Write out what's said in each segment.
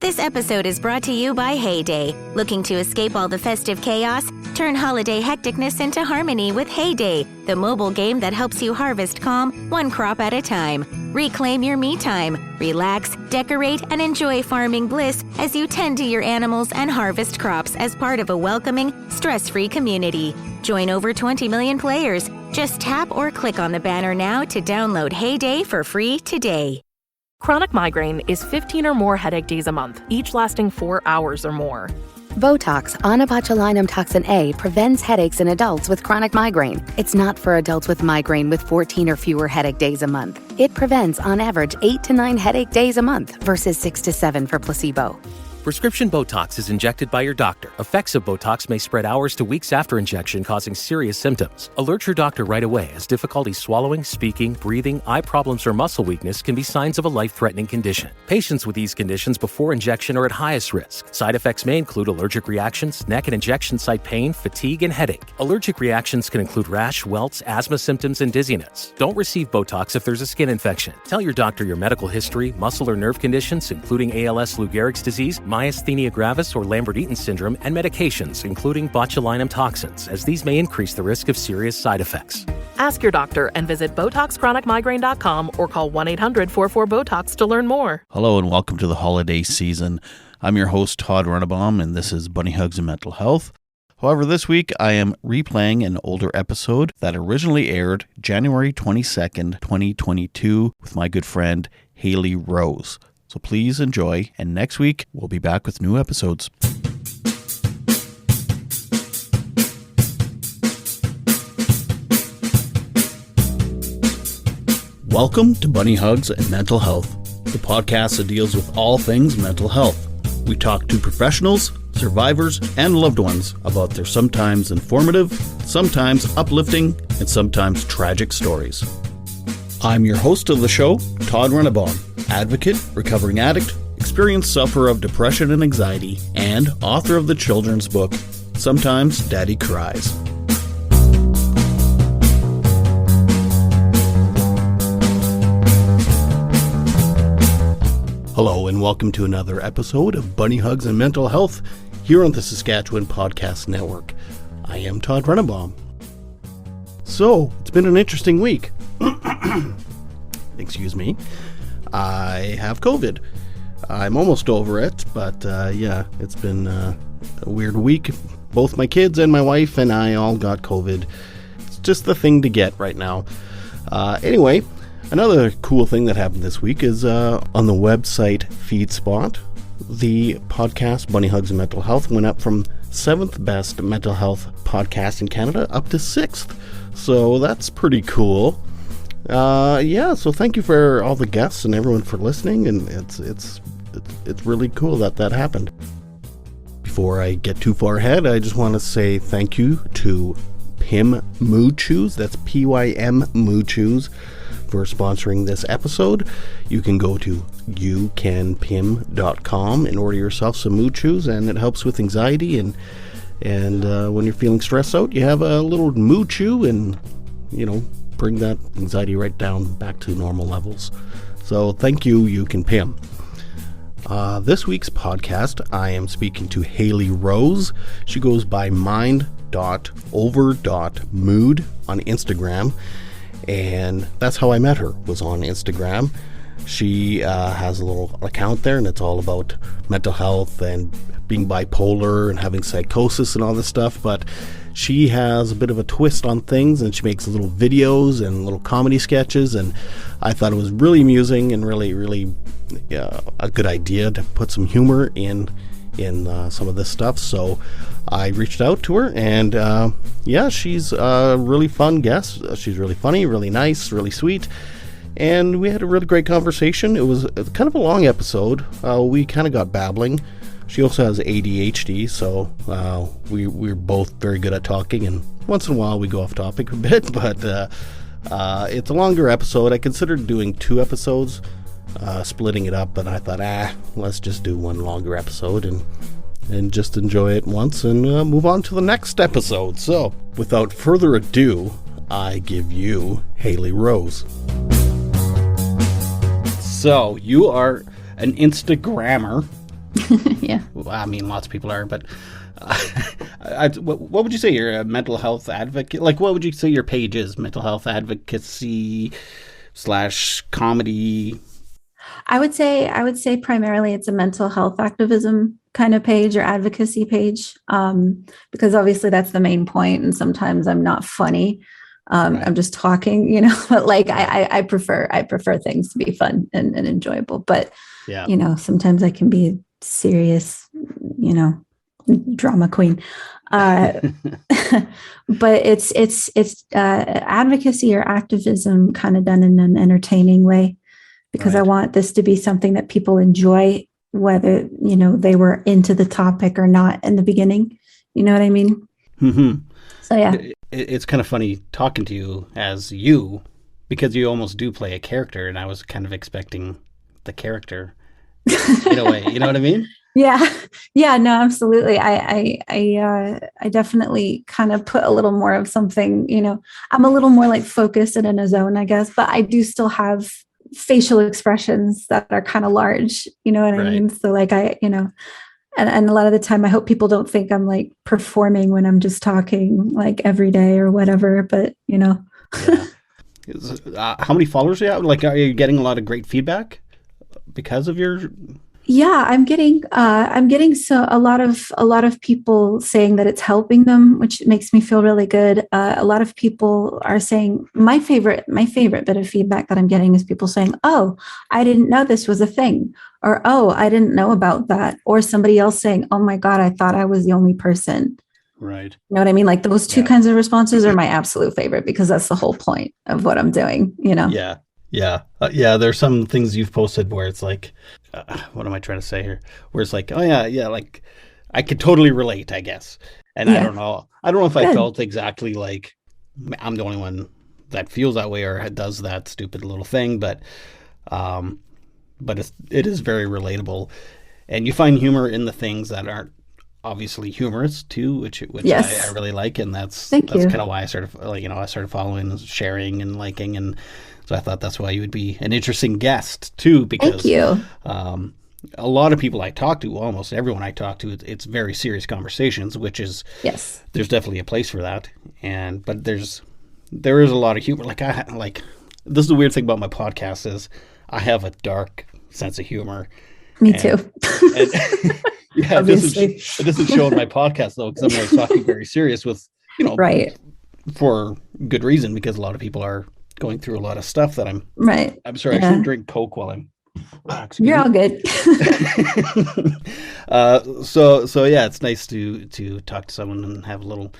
This episode is brought to you by Heyday. Looking to escape all the festive chaos? Turn holiday hecticness into harmony with Heyday, the mobile game that helps you harvest calm, one crop at a time. Reclaim your me time. Relax, decorate, and enjoy farming bliss as you tend to your animals and harvest crops as part of a welcoming, stress-free community. Join over 20 million players. Just tap or click on the banner now to download Heyday for free today. Chronic migraine is 15 or more headache days a month, each lasting 4 hours or more. Botox, onabotulinum toxin A, prevents headaches in adults with chronic migraine. It's not for adults with migraine with 14 or fewer headache days a month. It prevents, on average, 8 to 9 headache days a month versus 6 to 7 for placebo. Prescription Botox is injected by your doctor. Effects of Botox may spread hours to weeks after injection, causing serious symptoms. Alert your doctor right away, as difficulty swallowing, speaking, breathing, eye problems, or muscle weakness can be signs of a life-threatening condition. Patients with these conditions before injection are at highest risk. Side effects may include allergic reactions, neck and injection site pain, fatigue, and headache. Allergic reactions can include rash, welts, asthma symptoms, and dizziness. Don't receive Botox if there's a skin infection. Tell your doctor your medical history, muscle or nerve conditions, including ALS, Lou Gehrig's disease, myasthenia gravis or Lambert-Eaton syndrome, and medications, including botulinum toxins, as these may increase the risk of serious side effects. Ask your doctor and visit BotoxChronicMigraine.com or call 1-800-44-BOTOX to learn more. Hello and welcome to the holiday season. I'm your host, Todd Runnebaum, and this is Bunny Hugs and Mental Health. However, this week I am replaying an older episode that originally aired January 22nd, 2022 with my good friend Haley Rose. So please enjoy, and next week we'll be back with new episodes. Welcome to Bunny Hugs and Mental Health, the podcast that deals with all things mental health. We talk to professionals, survivors, and loved ones about their sometimes informative, sometimes uplifting, and sometimes tragic stories. I'm your host of the show, Todd Runnebaum, advocate, recovering addict, experienced sufferer of depression and anxiety, and author of the children's book, Sometimes Daddy Cries. Hello and welcome to another episode of Bunny Hugs and Mental Health here on the Saskatchewan Podcast Network. I am Todd Runnebaum. So, it's been an interesting week. Excuse me. I have COVID. I'm almost over it, but yeah, it's been a weird week. Both my kids and my wife and I all got COVID. It's just the thing to get right now. Anyway, another cool thing that happened this week is on the website FeedSpot, the podcast Bunny Hugs and Mental Health went up from 7th best mental health podcast in Canada up to 6th. So that's pretty cool. Yeah, so thank you for all the guests and everyone for listening, and it's really cool that happened. Before I get too far ahead, I just want to say thank you to Pym Mood Chews, that's Pym Mood Chews, for sponsoring this episode. You can go to youcanpym.com and order yourself some mood chews, and it helps with anxiety, and when you're feeling stressed out, you have a little mood chew and, bring that anxiety right down back to normal levels. So thank you, You Can Pym. This week's podcast, I am speaking to Haley Rose. She goes by mind.over.mood on Instagram, and that's how I met her, was on Instagram. She has a little account there, and it's all about mental health and being bipolar and having psychosis and all this stuff, but she has a bit of a twist on things, and she makes little videos and little comedy sketches, and I thought it was really amusing and really a good idea to put some humor in some of this stuff. So I reached out to her, and yeah, she's a really fun guest. She's really funny, really nice, really sweet, and we had a really great conversation. It was kind of a long episode. We kind of got babbling. She also has ADHD, so we're both very good at talking, and once in a while we go off topic a bit, but it's a longer episode. I considered doing 2 episodes, splitting it up, but I thought, let's just do one longer episode and just enjoy it once and move on to the next episode. So, without further ado, I give you Haley Rose. So, you are an Instagrammer. Yeah. Well, I mean, lots of people are, but what would you say you're a mental health advocate? Like, what would you say your page is? Mental health advocacy / comedy? I would say primarily it's a mental health activism kind of page or advocacy page, because obviously that's the main point. And sometimes I'm not funny. Right. I'm just talking, but like I prefer things to be fun and enjoyable. But, Yeah. sometimes I can be a serious, drama queen. But it's advocacy or activism kind of done in an entertaining way, because I Right. want this to be something that people enjoy, whether, they were into the topic or not in the beginning. You know what I mean? Mm-hmm. So, yeah. It's kind of funny talking to you as you, because you almost do play a character, and I was kind of expecting the character in a way. You know what I mean? Yeah. Yeah, no, absolutely. I definitely kind of put a little more of something, I'm a little more like focused and in a zone, I guess, but I do still have facial expressions that are kind of large, you know what I mean? So like and a lot of the time I hope people don't think I'm like performing when I'm just talking like every day or whatever, but Yeah. How many followers do you have? Like, are you getting a lot of great feedback because of your? Yeah, I'm getting so a lot of people saying that it's helping them, which makes me feel really good. A lot of people are saying my favorite bit of feedback that I'm getting is people saying, "Oh, I didn't know this was a thing," or "Oh, I didn't know about that," or somebody else saying, "Oh my God, I thought I was the only person." Right. You know what I mean? Like those two kinds of responses are my absolute favorite, because that's the whole point of what I'm doing. Yeah. Yeah. There's some things you've posted where it's like, what am I trying to say here? Where it's like, oh yeah, like I could totally relate, I guess. And I don't know if I felt exactly like I'm the only one that feels that way or does that stupid little thing, but it is very relatable, and you find humor in the things that aren't obviously humorous too, which Yes. I really like, and that's Thank you. kind of why I started following and sharing and liking, and so I thought that's why you would be an interesting guest too, because Thank you. A lot of people I talk to, almost everyone I talk to, it's very serious conversations, which is Yes. there's definitely a place for that, but there is a lot of humor. Like this is the weird thing about my podcast is I have a dark sense of humor. Me too. Yeah, Obviously. it doesn't show in my podcast though, because I'm always talking very serious with, Right. for good reason, because a lot of people are going through a lot of stuff that I'm sorry, I shouldn't drink Coke while I'm. You're all good. So yeah, it's nice to talk to someone and have a little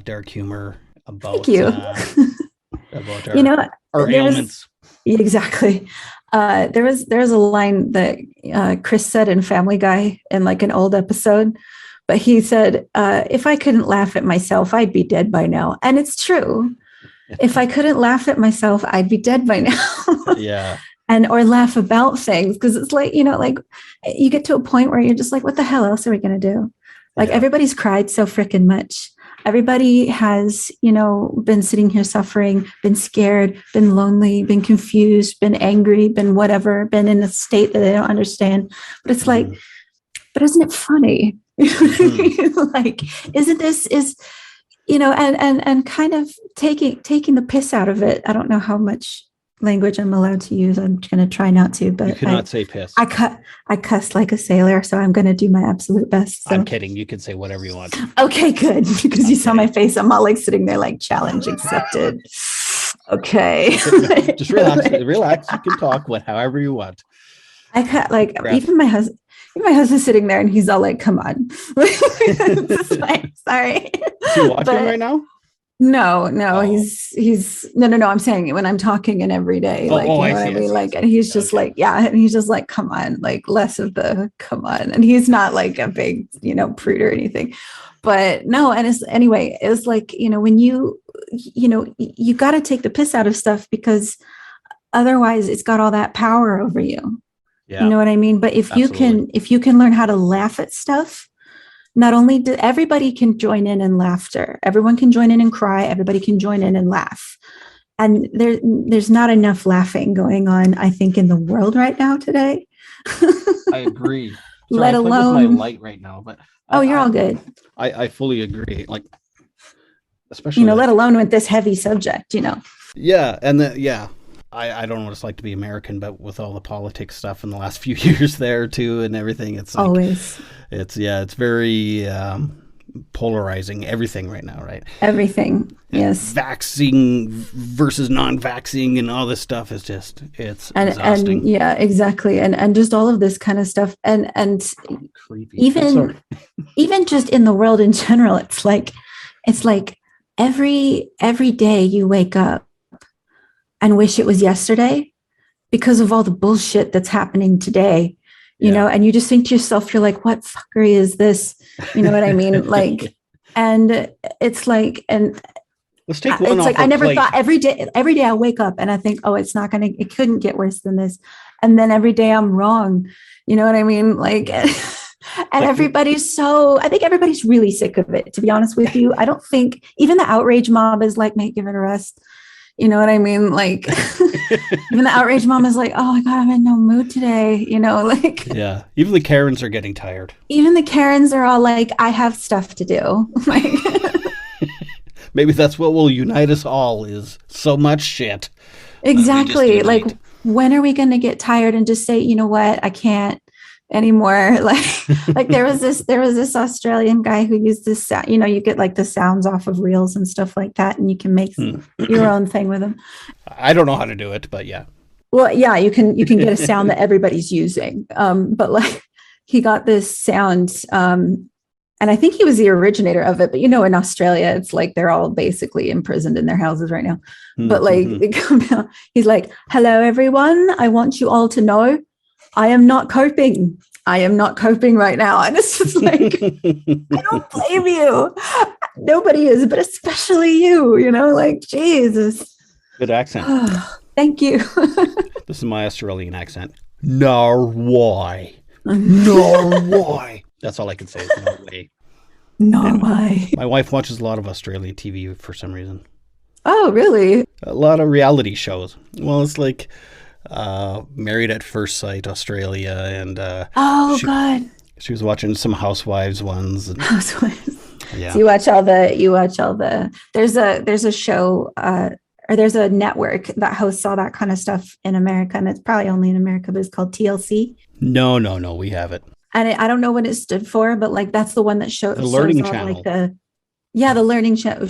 dark humor about Thank you. about our ailments. Exactly. There was a line that Chris said in Family Guy in like an old episode, but he said, "If I couldn't laugh at myself, I'd be dead by now." And it's true. If I couldn't laugh at myself, I'd be dead by now. Yeah. Or laugh about things, because it's like, like you get to a point where you're just like, what the hell else are we going to do? Like everybody's cried so freaking much. Everybody has, been sitting here suffering, been scared, been lonely, been confused, been angry, been whatever, been in a state that they don't understand. But it's like, but isn't it funny? Like, isn't this and kind of taking the piss out of it. I don't know how much language I'm allowed to use. I'm going to try not to, but you cannot say piss. I cuss like a sailor, so I'm going to do my absolute best. So. I'm kidding. You can say whatever you want. Okay, good. Because you saw my face. I'm all like sitting there like challenge accepted. Okay. Just relax. You can talk however you want. I cut like even my husband's sitting there and he's all like, come on. Like, sorry. Is he watching right now? No, he's no. I'm saying it when I'm talking and every day, like, you know what I mean? Like, and he's just like, yeah. And he's just like, come on, like less of the come on. And he's not like a big, prude or anything, but no. And it's like, when you got to take the piss out of stuff, because otherwise it's got all that power over you. Yeah. You know what I mean? But if you can learn how to laugh at stuff, not only everybody can join in laughter. Everyone can join in and cry. Everybody can join in and laugh. And there's not enough laughing going on, I think, in the world right now today. I agree. let alone my light right now, but you're all good. I fully agree. Like, especially let alone with this heavy subject, Yeah, and I don't know what it's like to be American, but with all the politics stuff in the last few years there too, and everything, it's like, always. It's very polarizing. Everything right now, right? Everything, yes. Vaccine versus non-vaccine, and all this stuff is it's exhausting. And yeah, exactly, and just all of this kind of stuff, and creepy. Even just in the world in general, it's like every day you wake up and wish it was yesterday because of all the bullshit that's happening today, you know, and you just think to yourself, you're like, what fuckery is this? You know what I mean? Like, and it's like, and let's take one it's off like, I never thought every day I wake up and I think, oh, it couldn't get worse than this. And then every day I'm wrong. You know what I mean? Like, and I think everybody's really sick of it, to be honest with you. I don't think even the outrage mob is like, mate, give it a rest. You know what I mean? Like, even the outrage mom is like, oh my God, I'm in no mood today. Like. Yeah. Even the Karens are getting tired. Even the Karens are all like, I have stuff to do. Like, maybe that's what will unite us all is so much shit. Exactly. Like, when are we going to get tired and just say, you know what? I can't anymore. Like there was this Australian guy who used this, you get like the sounds off of reels and stuff like that. And you can make your own thing with them. I don't know how to do it, but yeah. Well, yeah, you can get a sound that everybody's using. But like he got this sound, and I think he was the originator of it, but in Australia, it's like, they're all basically imprisoned in their houses right now. But like, he's like, hello, everyone. I want you all to know I am not coping. I am not coping right now. And it's just like, I don't blame you. Nobody is, but especially you, like, Jesus. Good accent. Thank you. This is my Australian accent. Norway. Norway. That's all I can say is Norway. Norway. My wife watches a lot of Australian TV for some reason. Oh, really? A lot of reality shows. Well, it's like Married at First Sight, Australia, and God. She was watching some Housewives ones. And, Housewives. Yeah. So you watch all the. There's a show, or there's a network that hosts all that kind of stuff in America, and it's probably only in America, but it's called TLC. No, we have it. And I don't know what it stood for, but like that's the one that shows the Learning Channel. Like the Learning Channel.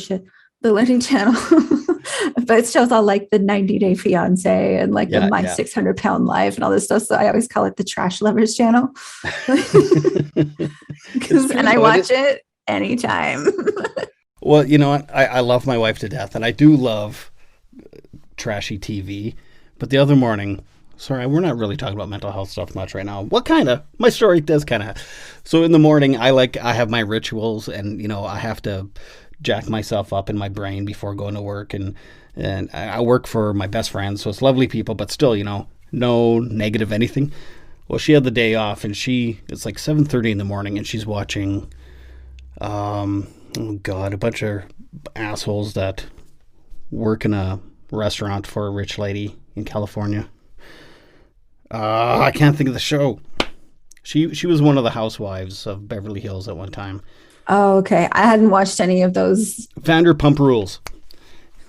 The Learning Channel. But it shows all like the 90 Day Fiance and like the My 600 Pound Life and all this stuff. So I always call it the Trash Lovers Channel. And I watch it anytime. Well, you know what? I love my wife to death, and I do love trashy TV. But the other morning, sorry, we're not really talking about mental health stuff much right now. What kind of? My story does kind of. So in the morning, I have my rituals, and I have to jack myself up in my brain before going to work, and I work for my best friend, so it's lovely people, but still, no negative anything. Well, she had the day off, and it's like 7:30 in the morning, and she's watching, a bunch of assholes that work in a restaurant for a rich lady in California. I can't think of the show. She was one of the housewives of Beverly Hills at one time. Oh, okay. I hadn't watched any of those. Vanderpump Rules.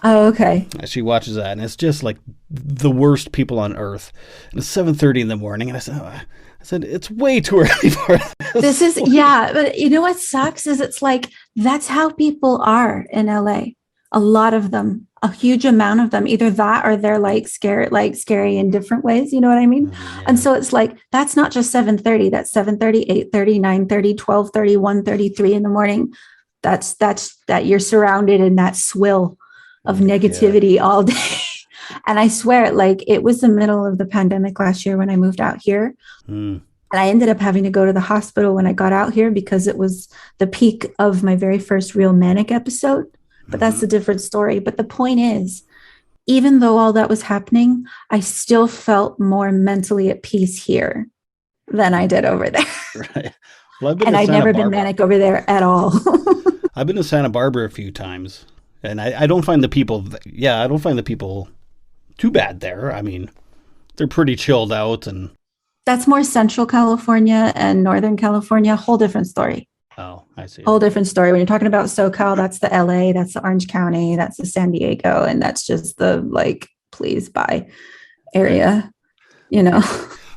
Oh, okay. She watches that, and it's just like the worst people on earth. And it's 7:30 in the morning, and I said, it's way too early for this. But you know what sucks is it's like, that's how people are in LA. A lot of them, a huge amount of them, either that or they're like scary in different ways. You know what I mean? Yeah. And so it's like, that's not just 7:30, that's 7:30, 8:30, 9:30, 12:30, 1:33 in the morning. That's that you're surrounded in that swill of negativity all day. And I swear, like, it was the middle of the pandemic last year when I moved out here. And I ended up having to go to the hospital when I got out here because it was the peak of my very first real manic episode. But that's a different story. But the point is, even though all that was happening, I still felt more mentally at peace here than I did over there. Right. Well, I'd never been manic over there at all. I've been to Santa Barbara a few times, and I don't find the people, too bad there. I mean, they're pretty chilled out, and That's more Central California and Northern California. Whole different story. Oh, I see. Whole different story. When you're talking about SoCal, that's the LA, that's the Orange County, that's the San Diego, and that's just the like, please buy area, you know.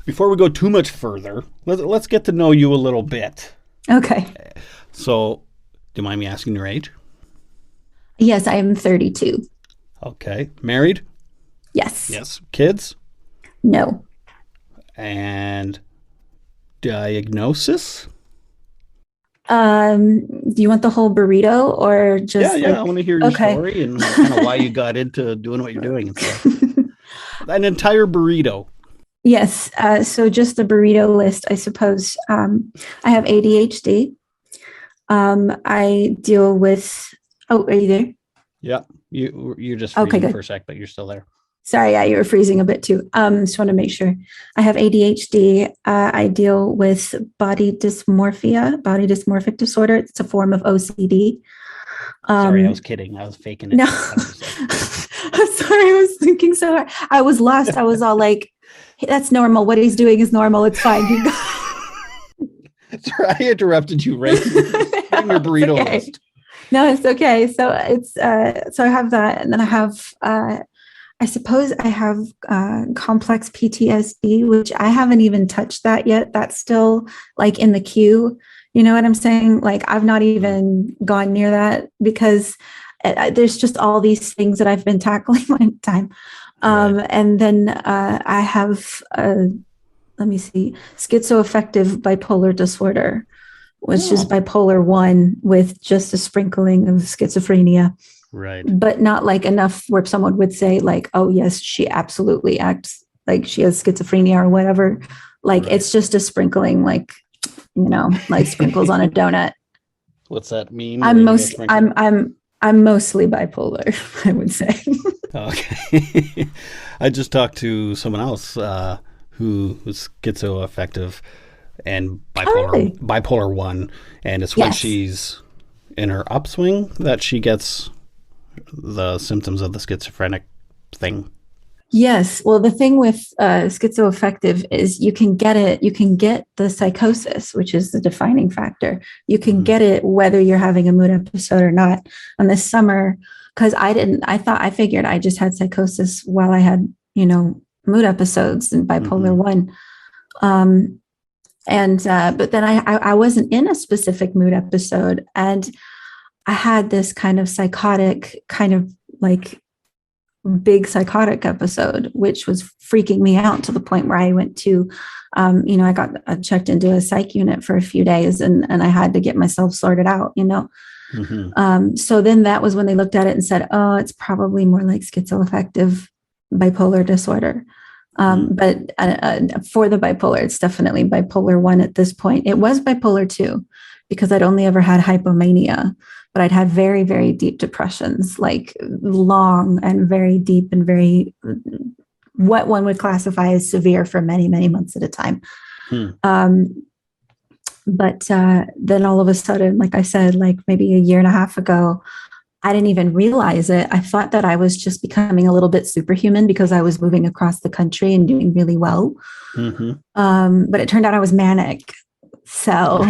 Before we go too much further, let's get to know you a little bit. Okay. So, do you mind me asking your age? Yes, I am 32. Okay. Married? Yes. Yes. Kids? No. And diagnosis? Do you want the whole burrito or just I want to hear your story and kind of why you got into doing what you're doing and stuff. An entire burrito. Yes. So just the burrito list, I suppose. I have ADHD. I deal with. Oh, are you there? Yeah, you're just freezing for a sec, but you're still there. Sorry, yeah, you were freezing a bit too. Just want to make sure. I have ADHD. I deal with body dysmorphic disorder. It's a form of OCD. Sorry, I was kidding. I was faking it. No, I'm sorry. I was thinking so hard. I was lost. I was all like, hey, "That's normal. What he's doing is normal. It's fine." Sorry, I interrupted you right in your burrito list. No, it's okay. So it's so I have that, and then I have. I suppose I have complex PTSD, which I haven't even touched that yet. That's still like in the queue. You know what I'm saying? Like I've not even gone near that because there's just all these things that I've been tackling one time. And then I have, let me see, schizoaffective bipolar disorder, which is bipolar 1 with just a sprinkling of schizophrenia. Right. But not like enough where someone would say like, oh yes, she absolutely acts like she has schizophrenia or whatever. Like it's just a sprinkling, like, you know, like sprinkles on a donut. What's that mean? I'm mostly bipolar, I would say. Okay. I just talked to someone else who was schizoaffective and bipolar 1, and it's when she's in her upswing that she gets the symptoms of the schizophrenic thing. Yes. Well, the thing with schizoaffective is you can get the psychosis, which is the defining factor. You can get it whether you're having a mood episode or not. And this summer, because I figured I just had psychosis while I had, you know, mood episodes and bipolar 1. But then I wasn't in a specific mood episode, and I had this kind of psychotic, kind of like big psychotic episode, which was freaking me out to the point where I went to, I got checked into a psych unit for a few days, and I had to get myself sorted out, you know. So then that was when they looked at it and said, oh, it's probably more like schizoaffective bipolar disorder. But for the bipolar, it's definitely bipolar 1 at this point. It was bipolar 2 because I'd only ever had hypomania, but I'd had very, very deep depressions, like long and very deep and very, what one would classify as severe for many, many months at a time. But then all of a sudden, like I said, like maybe a year and a half ago, I didn't even realize it. I thought that I was just becoming a little bit superhuman because I was moving across the country and doing really well. But it turned out I was manic. So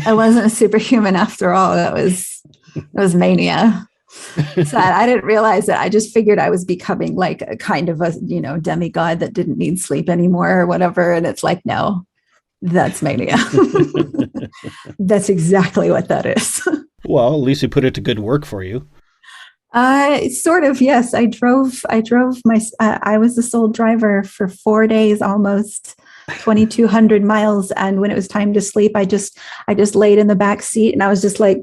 I wasn't a superhuman after all. It was mania. So I didn't realize it. I just figured I was becoming like a kind of a, you know, demigod that didn't need sleep anymore or whatever. And it's like, no, that's mania. That's exactly what that is. Well, at least you put it to good work for you. Sort of, yes. I was the sole driver for 4 days, almost 2,200 miles. And when it was time to sleep, I just laid in the back seat, and I was just like,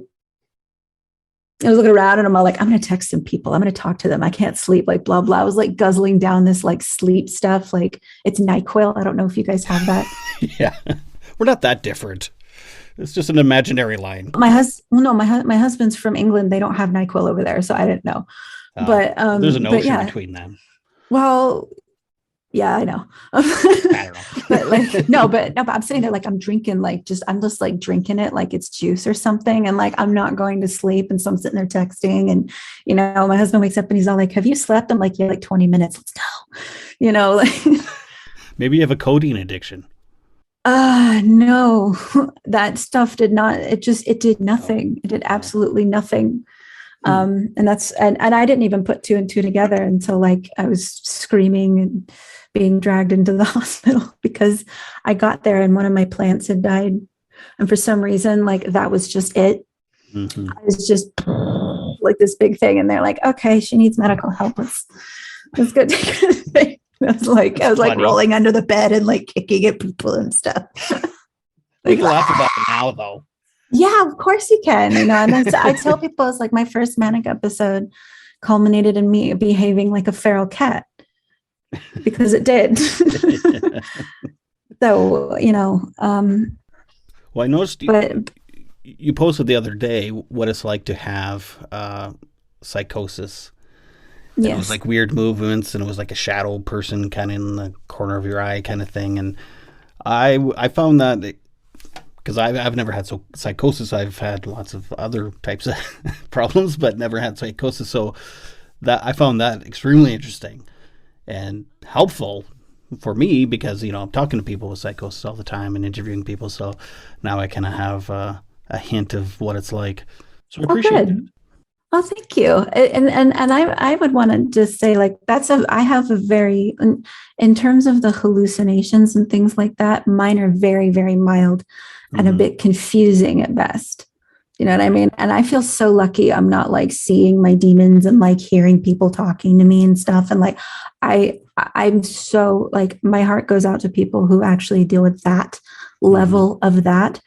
I was looking around, and I'm all like, I'm going to text some people. I'm going to talk to them. I can't sleep, like blah, blah. I was like guzzling down this like sleep stuff. Like it's NyQuil. I don't know if you guys have that. Yeah. We're not that different. It's just an imaginary line. My husband's from England. They don't have NyQuil over there, so I didn't know. But there's an ocean between them. Well, yeah, I know. I don't know. But like, but I'm sitting there like I'm just like drinking it like it's juice or something, and like I'm not going to sleep, and so I'm sitting there texting, and you know, my husband wakes up and he's all like, "Have you slept?" I'm like, "Yeah, like 20 minutes. Let's go." You know, like maybe you have a codeine addiction. No, that stuff did not, it did nothing. It did absolutely nothing. And I didn't even put two and two together until like I was screaming and being dragged into the hospital because I got there and one of my plants had died. And for some reason, like that was just it. Mm-hmm. I was just like this big thing. And they're like, okay, she needs medical help. Let's go take her to the thing. I was like rolling under the bed and like kicking at people and stuff. We can laugh about it now though. Yeah, of course you can. You know, and I tell people it's like my first manic episode culminated in me behaving like a feral cat because it did. So, you know. Well, I noticed you posted the other day what it's like to have psychosis. Yes. It was like weird movements, and it was like a shadow person kind of in the corner of your eye kind of thing. And I found that because I've never had psychosis. I've had lots of other types of problems, but never had psychosis. So that I found that extremely interesting and helpful for me because, you know, I'm talking to people with psychosis all the time and interviewing people. So now I kind of have a hint of what it's like. So I appreciate it. Oh, thank you. And I would want to just say like, I have a very, in terms of the hallucinations and things like that, mine are very, very mild and a bit confusing at best. You know what I mean? And I feel so lucky I'm not like seeing my demons and like hearing people talking to me and stuff. And like, I'm so like, my heart goes out to people who actually deal with that level of that.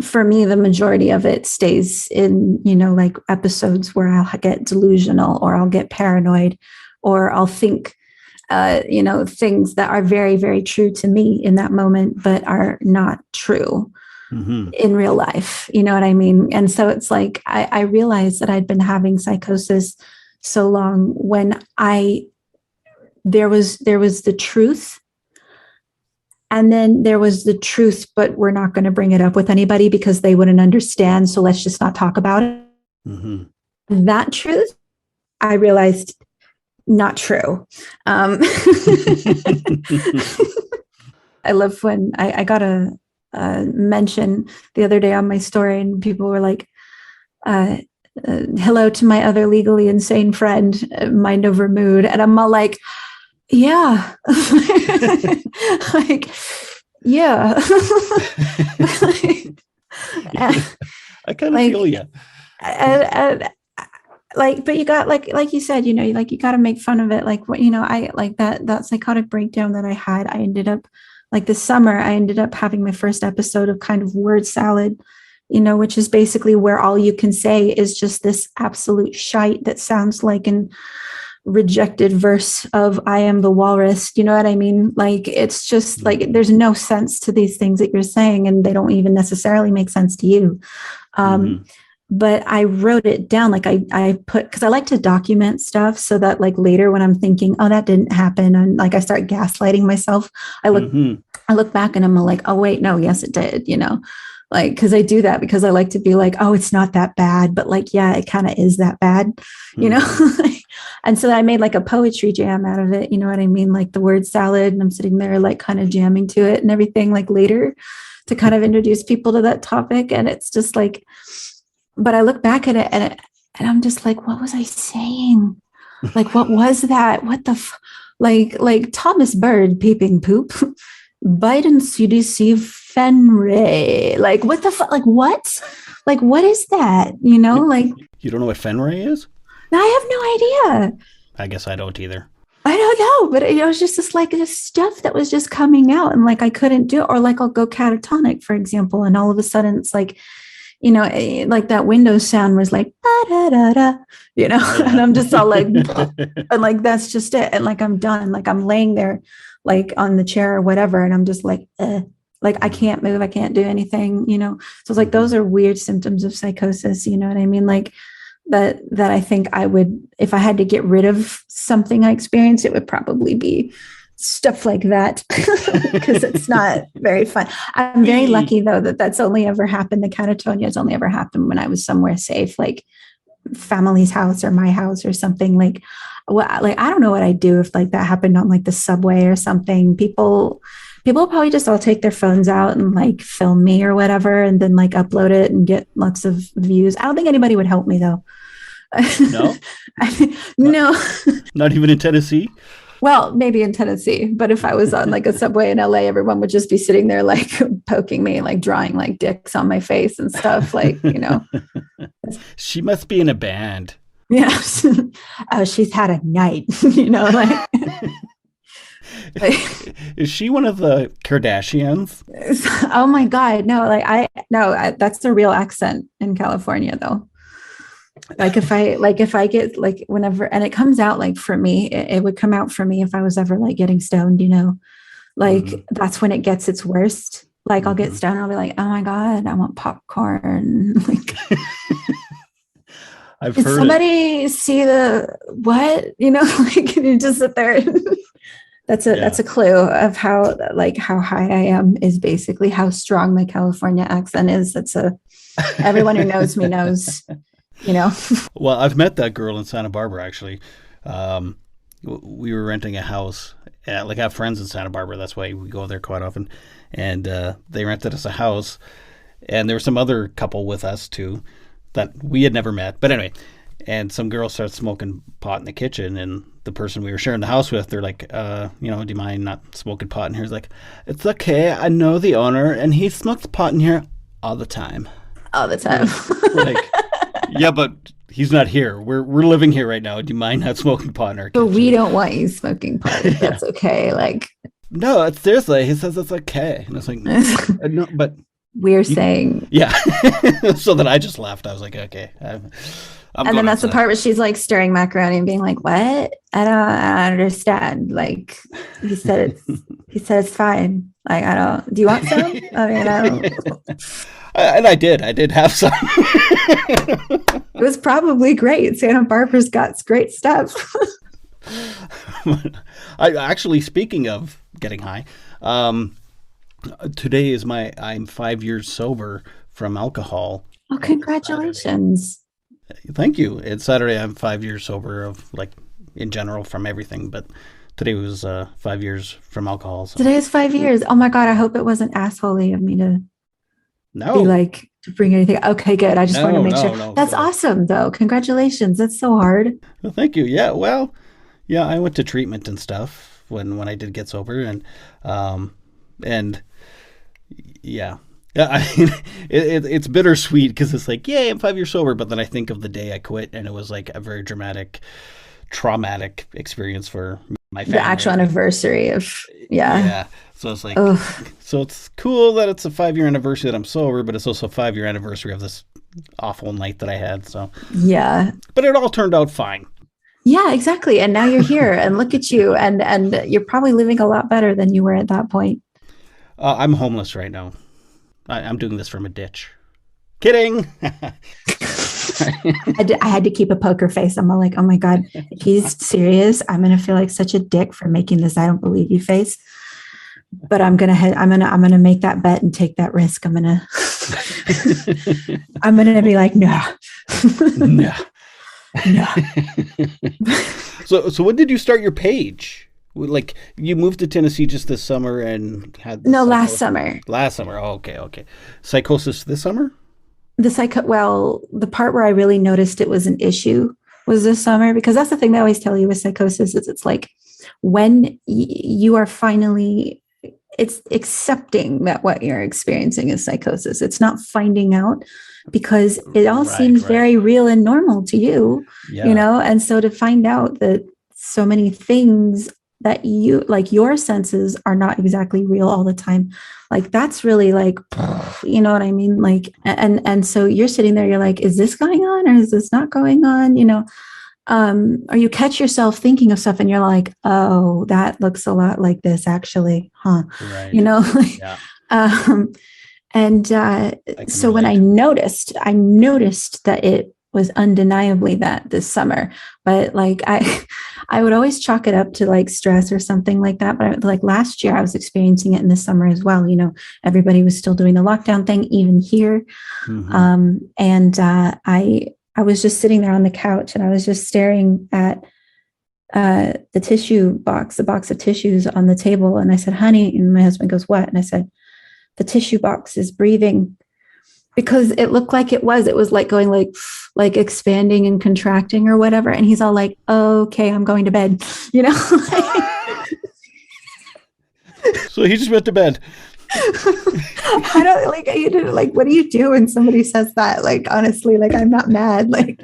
For me, the majority of it stays in, you know, like episodes where I'll get delusional or I'll get paranoid or I'll think, you know, things that are very, very true to me in that moment, but are not true in real life. You know what I mean? And so it's like, I realized that I'd been having psychosis so long when there was the truth. And then there was the truth, but we're not going to bring it up with anybody because they wouldn't understand. So let's just not talk about it. Mm-hmm. That truth, I realized, not true. I love when I got a mention the other day on my story and people were like, hello to my other legally insane friend, mind over mood. And I'm all like, yeah. Like, yeah. I kind of feel you. And like, but you got like you said, you know, like you got to make fun of it. Like what, you know, I like that psychotic breakdown that I had. I ended up like this summer, I ended up having my first episode of kind of word salad, you know, which is basically where all you can say is just this absolute shite that sounds like an rejected verse of I am the walrus. You know what I mean? Like, it's just like, there's no sense to these things that you're saying, and they don't even necessarily make sense to you. But I wrote it down. Like I put, cause I like to document stuff so that like later when I'm thinking, oh, that didn't happen. And like, I start gaslighting myself. I look back and I'm like, oh wait, no, yes, it did. You know, like, cause I do that because I like to be like, oh, it's not that bad, but like, yeah, it kind of is that bad, you know? And so I made like a poetry jam out of it. You know what I mean? Like the word salad, and I'm sitting there like kind of jamming to it and everything like later to kind of introduce people to that topic. And it's just like, but I look back at it and I'm just like, what was I saying? Like, what was that? What the, like Thomas Bird peeping poop, Biden CDC Fenray. Like, what the fuck? Like, what? Like, what is that? You know, like. You don't know what Fenray is? I have no idea. I guess I don't either. I don't know, but it was just this stuff that was just coming out, and like I couldn't do it. Or like I'll go catatonic, for example, and all of a sudden it's like, you know, like that Windows sound was like, da, da, da, you know, and I'm just all like, and like, that's just it. And like, I'm done. Like I'm laying there, like on the chair or whatever. And I'm just like, like I can't move. I can't do anything, you know? So it's like, those are weird symptoms of psychosis. You know what I mean? Like that I think I would, if I had to get rid of something I experienced, it would probably be stuff like that, because it's not very fun. I'm very lucky though that that's only ever happened. The catatonia has only ever happened when I was somewhere safe, like family's house or my house or something. Like, well, like I don't know what I'd do if like that happened on like the subway or something. People People probably just all take their phones out and like film me or whatever, and then like upload it and get lots of views. I don't think anybody would help me though. No, no, not even in Tennessee. Well, maybe in Tennessee, but if I was on like a subway in LA, everyone would just be sitting there like poking me, like drawing like dicks on my face and stuff. Like, you know, she must be in a band. Yeah. Oh, she's had a night, you know, like. Is she one of the Kardashians? Oh my God. No, that's the real accent in California though. Like if I get like whenever, and it comes out like for me, it would come out for me if I was ever like getting stoned, you know, like that's when it gets its worst. Like I'll get stoned and I'll be like, oh my God, I want popcorn. Like, I've did heard somebody see the, what, you know, like you just sit there. That's a clue of how high I am is basically how strong my California accent is. Everyone who knows me knows. You know. Well, I've met that girl in Santa Barbara actually. We were renting a house. Like I have friends in Santa Barbara. That's why we go there quite often. And they rented us a house. And there was some other couple with us too that we had never met. But anyway, and some girls started smoking pot in the kitchen. And the person we were sharing the house with, they're like, do you mind not smoking pot in here? He's like, it's okay. I know the owner and he smokes pot in here all the time. All the time. We're like, yeah, but he's not here. We're living here right now. Do you mind not smoking pot in our kitchen? But we don't want you smoking pot. If that's okay. Like, no, it's seriously. He says it's okay, and it's like, no, but we're saying, yeah. So then I just laughed. I was like, okay. I'm and then that's outside. The part where she's like stirring macaroni and being like, "What? I don't understand." Like he said it's fine. Like I don't. Do you want some? I mean, I don't. And I did have some. It was probably great. Santa Barbara's got great stuff. I actually, speaking of getting high, today is I'm 5 years sober from alcohol. Oh, congratulations. Thank you. It's Saturday. I'm 5 years sober of like in general from everything, but today was 5 years from alcohol. So. Today is 5 years. Oh my God. I hope it wasn't assholey of me to be like to bring anything. Okay, good. I just want to make sure. No, that's awesome though. Congratulations. That's so hard. Well, thank you. Yeah. Well, yeah, I went to treatment and stuff when I did get sober and yeah. Yeah, I mean, it's bittersweet because it's like, yay, I'm 5 years sober. But then I think of the day I quit and it was like a very dramatic, traumatic experience for my family. The actual anniversary of, yeah. So it's like, so it's cool that it's a 5 year anniversary that I'm sober, but it's also a 5 year anniversary of this awful night that I had. So, yeah. But it all turned out fine. Yeah, exactly. And now you're here and look at you and you're probably living a lot better than you were at that point. I'm homeless right now. I'm doing this from a ditch. Kidding. I had to keep a poker face. I'm like, oh my God, if he's serious, I'm going to feel like such a dick for making this I don't believe you face. But I'm gonna make that bet and take that risk. I'm gonna be like, no. So when did you start your page? Like you moved to Tennessee just this summer and had last summer. Last summer. Oh, okay. Psychosis this summer? The part where I really noticed it was an issue was this summer, because that's the thing they always tell you with psychosis is it's like when you are finally it's accepting that what you're experiencing is psychosis. It's not finding out because it all seems very real and normal to you, you know? And so to find out that so many things that you, like your senses are not exactly real all the time. Like, that's really like, you know what I mean? Like, and so you're sitting there, you're like, is this going on or is this not going on? You know? Or you catch yourself thinking of stuff and you're like, oh, that looks a lot like this actually, huh? Right. You know, so when I noticed that it was undeniably that this summer, but like I would always chalk it up to like stress or something like that. But like last year I was experiencing it in the summer as well. You know, everybody was still doing the lockdown thing, even here. Mm-hmm. I was just sitting there on the couch and I was just staring at the tissue box, the box of tissues on the table. And I said, honey, and my husband goes, what? And I said, the tissue box is breathing, because it looked like it was like going like expanding and contracting or whatever. And he's all like, okay, I'm going to bed, you know? So he just went to bed. I don't like, you know, like, what do you do when somebody says that? Like, honestly, like, I'm not mad. Like,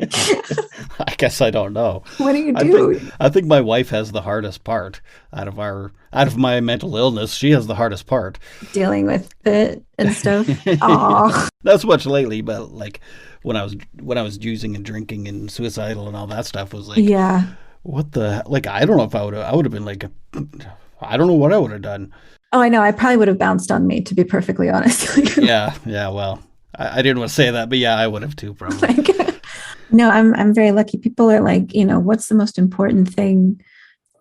I guess I don't know. What do you do? I think my wife has the hardest part out of my mental illness. She has the hardest part Dealing with it and stuff. Aw. Not so much lately, but like when I was using and drinking and suicidal and all that stuff was like, yeah. What the, like, I don't know if I would have been like, I don't know what I would have done. Oh, I know. I probably would have bounced on me, to be perfectly honest. Yeah. Well, I didn't want to say that, but yeah, I would have too, probably. No, I'm very lucky. People are like, you know, what's the most important thing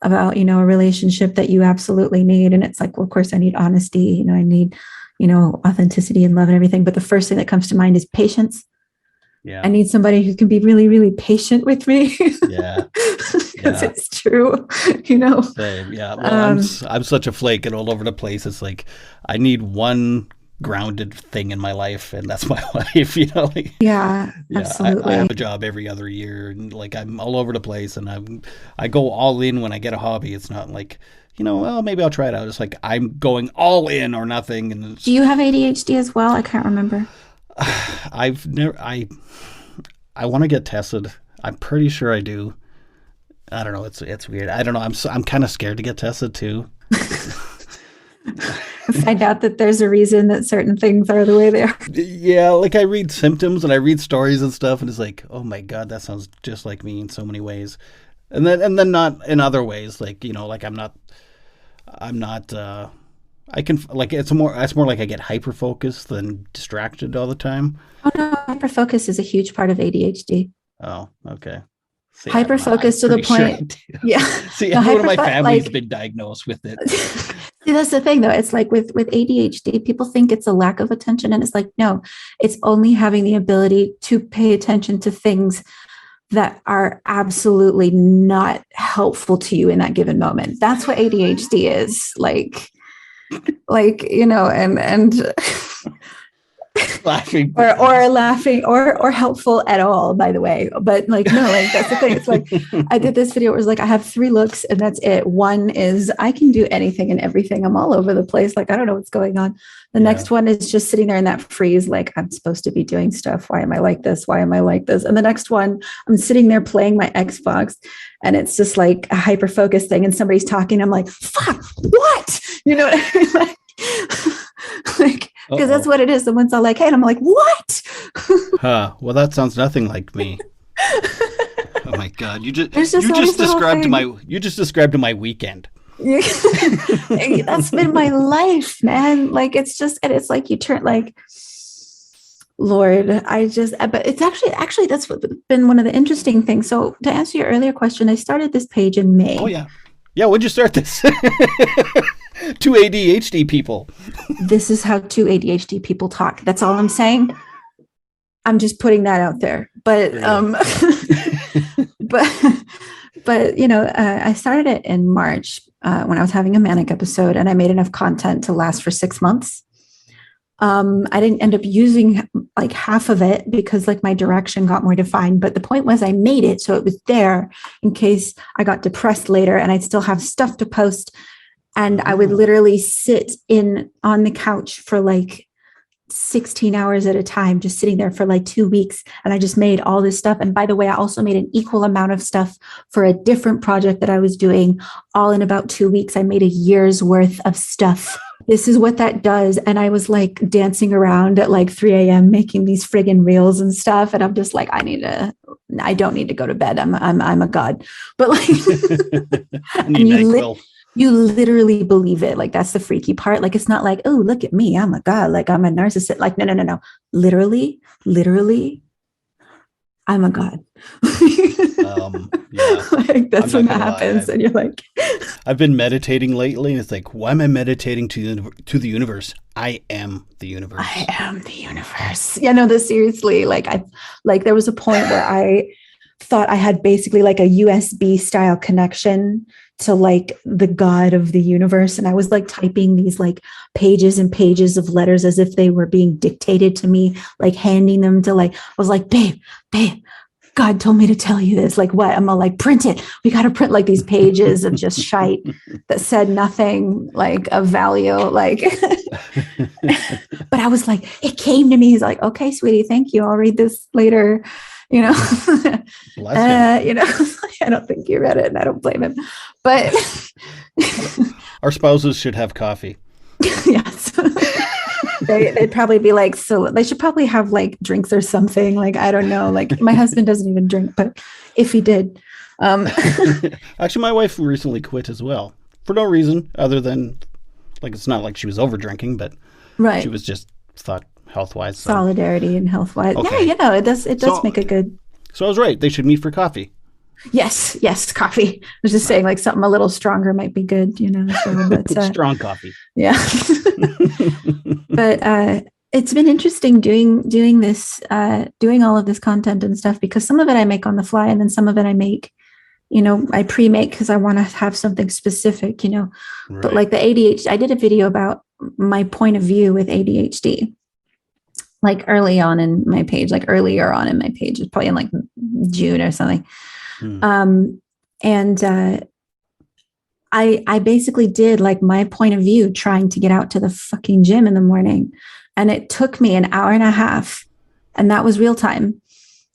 about, you know, a relationship that you absolutely need? And it's like, well, of course I need honesty. You know, I need, you know, authenticity and love and everything. But the first thing that comes to mind is patience. Yeah. I need somebody who can be really, really patient with me. Yeah. Because it's true, you know. Same. Yeah. Well, I'm such a flake and all over the place. It's like I need one grounded thing in my life, and that's my wife. You know. Like, yeah. Absolutely. I have a job every other year, and like I'm all over the place, and I go all in when I get a hobby. It's not like, you know, well, maybe I'll try it out. It's like I'm going all in or nothing. And do you have ADHD as well? I can't remember. I've never. I want to get tested. I'm pretty sure I do. I don't know. It's weird. I don't know. I'm kind of scared to get tested too. Find out that there's a reason that certain things are the way they are. Yeah, like I read symptoms and I read stories and stuff, and it's like, oh my God, that sounds just like me in so many ways, and then not in other ways. Like, you know, like I'm not. I can, like, it's more like I get hyper focused than distracted all the time. Oh no, hyper focus is a huge part of ADHD. Oh, okay. See, hyper focus to the point. Sure. Yeah. See, everyone in my family's been diagnosed with it. See, that's the thing though. It's like with ADHD, people think it's a lack of attention, and it's like, no, it's only having the ability to pay attention to things that are absolutely not helpful to you in that given moment. That's what ADHD is. Like, you know, and laughing or laughing or helpful at all, by the way. But like, no, like that's the thing. It's like, I did this video. It was like, I have 3 looks and that's it. One is I can do anything and everything. I'm all over the place. Like, I don't know what's going on. The next one is just sitting there in that freeze. Like, I'm supposed to be doing stuff. Why am I like this? Why am I like this? And the next one, I'm sitting there playing my Xbox and it's just like a hyper focus thing. And somebody's talking. I'm like, fuck, what? You know what I mean? Like, because that's what it is. Someone's all like, hey, and I'm like, what? Well, that sounds nothing like me. Oh my God. You just described my weekend. That's been my life, man. Like, it's like you turn like, Lord, but it's actually that's been one of the interesting things. So to answer your earlier question, I started this page in May. Oh yeah. Yeah. When'd you start this? 2 ADHD people. This is how 2 ADHD people talk. That's all I'm saying. I'm just putting that out there. But, but you know, I started it in March when I was having a manic episode, and I made enough content to last for 6 months. I didn't end up using like half of it because like my direction got more defined. But the point was I made it so it was there in case I got depressed later and I'd still have stuff to post. And I would literally sit on the couch for like 16 hours at a time, just sitting there for like 2 weeks. And I just made all this stuff. And by the way, I also made an equal amount of stuff for a different project that I was doing all in about 2 weeks. I made a year's worth of stuff. This is what that does. And I was like dancing around at like 3 a.m. making these friggin' reels and stuff. And I'm just like, I don't need to go to bed. I'm a god. But like, you literally believe it. Like, that's the freaky part. Like, it's not like, oh, look at me, I'm a god, like I'm a narcissist. Like, no. Literally, I'm a god. Yeah. Like, that's when that happens. And you're like, I've been meditating lately, and it's like, why am I meditating to the universe? I am the universe. I am the universe. Yeah, no, this seriously. Like, there was a point where thought I had basically like a USB style connection to like the God of the universe. And I was like typing these like pages and pages of letters as if they were being dictated to me, like handing them to like, I was like, babe, God told me to tell you this. Like, what? I'm all like, print it. We got to print like these pages of just shite that said nothing like of value. Like, but I was like, it came to me. He's like, okay, sweetie, thank you. I'll read this later. You know, you know, I don't think he read it and I don't blame him, but our spouses should have coffee. Yes. They'd probably be like, so they should probably have like drinks or something. Like, I don't know, like my husband doesn't even drink, but if he did, actually my wife recently quit as well for no reason other than like, it's not like she was over drinking, but right. She was just thought health-wise. So. Solidarity and health-wise. Okay. Yeah, you know, it does make a good. So I was right. They should meet for coffee. Yes, coffee. I was just saying like something a little stronger might be good, you know. So, but, strong coffee. Yeah. But it's been interesting doing this, doing all of this content and stuff, because some of it I make on the fly and then some of it I make, you know, I pre-make because I want to have something specific, you know. Right. But like the ADHD, I did a video about my point of view with ADHD. Like earlier on in my page, it's probably in like June or something. I basically did like my point of view trying to get out to the fucking gym in the morning. And it took me an hour and a half, and that was real time.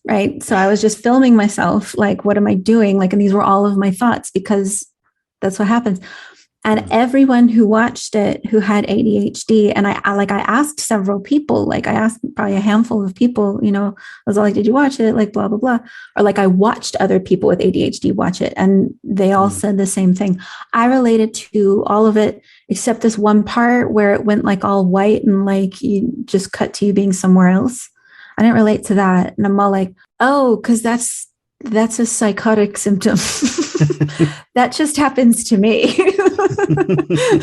Right. So I was just filming myself. Like, what am I doing? Like, and these were all of my thoughts, because that's what happens. And everyone who watched it who had ADHD, and I asked several people, like I asked probably a handful of people, you know, I was all like, did you watch it? Like, blah, blah, blah. Or like I watched other people with ADHD watch it, and they all said the same thing. I related to all of it except this one part where it went like all white and like you just cut to you being somewhere else. I didn't relate to that. And I'm all like, oh, because that's a psychotic symptom. That just happens to me.